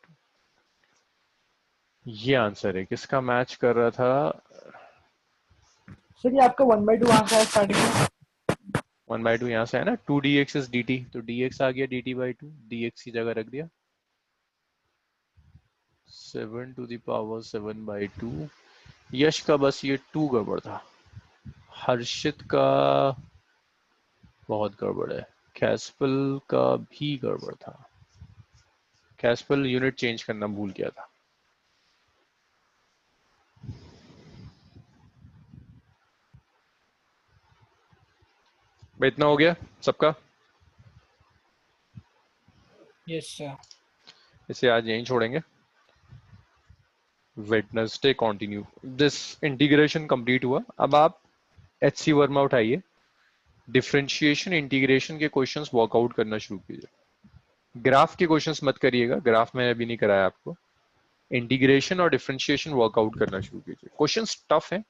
ये answer है। किसका match कर रहा था? Sir ये आपका 1/2 आंसर है स्टार्टिंग में। 1/2 यहाँ से है ना, 2 dx is dt, तो dx आ गया dt/2, dx की जगह रख दिया। 7 to the power 7/2। यश का बस ये 2 गड़बड़ था, हर्षित का बहुत गड़बड़ है, कैस्पल का भी गड़बड़ था। कैस्पल यूनिट चेंज करना भूल गया था। इतना हो गया सबका? Yes sir. इसे आज यहीं छोड़ेंगे। Wednesday continue. This integration complete हुआ। अब आप HC वर्मा उठाइए, डिफरेंशिएशन इंटीग्रेशन के क्वेश्चंस वर्कआउट करना शुरू कीजिए। ग्राफ के क्वेश्चंस मत करिएगा, ग्राफ मैंने अभी नहीं कराया आपको। इंटीग्रेशन और डिफरेंशिएशन वर्कआउट करना शुरू कीजिए। क्वेश्चंस टफ हैं,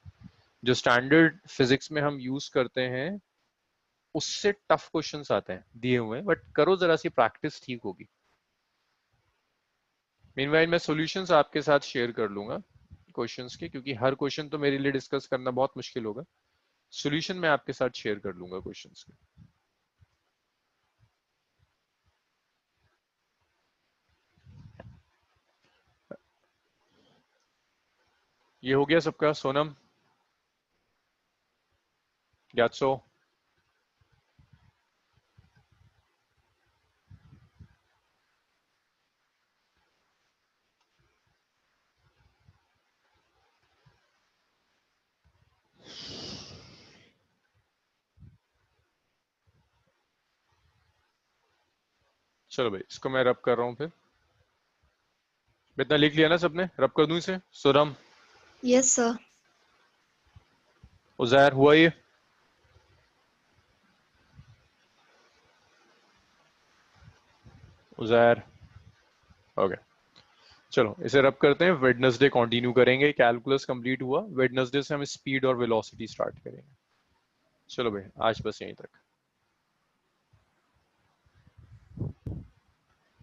जो स्टैंडर्ड फिजिक्स में हम यूज करते हैं उससे टफ क्वेश्चंस आते हैं दिए हुए, बट करो जरा सी प्रैक्टिस, ठीक होगी। मीनवाइल मैं सॉल्यूशंस आपके साथ शेयर कर लूंगा क्वेश्चंस के, क्योंकि हर क्वेश्चन तो मेरे लिए डिस्कस करना बहुत मुश्किल होगा। सॉल्यूशन मैं आपके साथ शेयर कर लूंगा क्वेश्चंस के। ये हो गया सबका? सोनम, ग्यात्सो, चलो भाई इसको मैं रब कर रहा हूं। फिर इतना लिख लिया ना सबने? रब कर दूं इसे? Sonam, yes sir. उजैर, हुआ ये? उजैर, ओके चलो इसे रब करते हैं। वेडनेसडे कंटिन्यू करेंगे। कैलकुलस कंप्लीट हुआ, वेडनेसडे से हम स्पीड और वेलोसिटी स्टार्ट करेंगे। चलो भाई आज बस यहीं तक।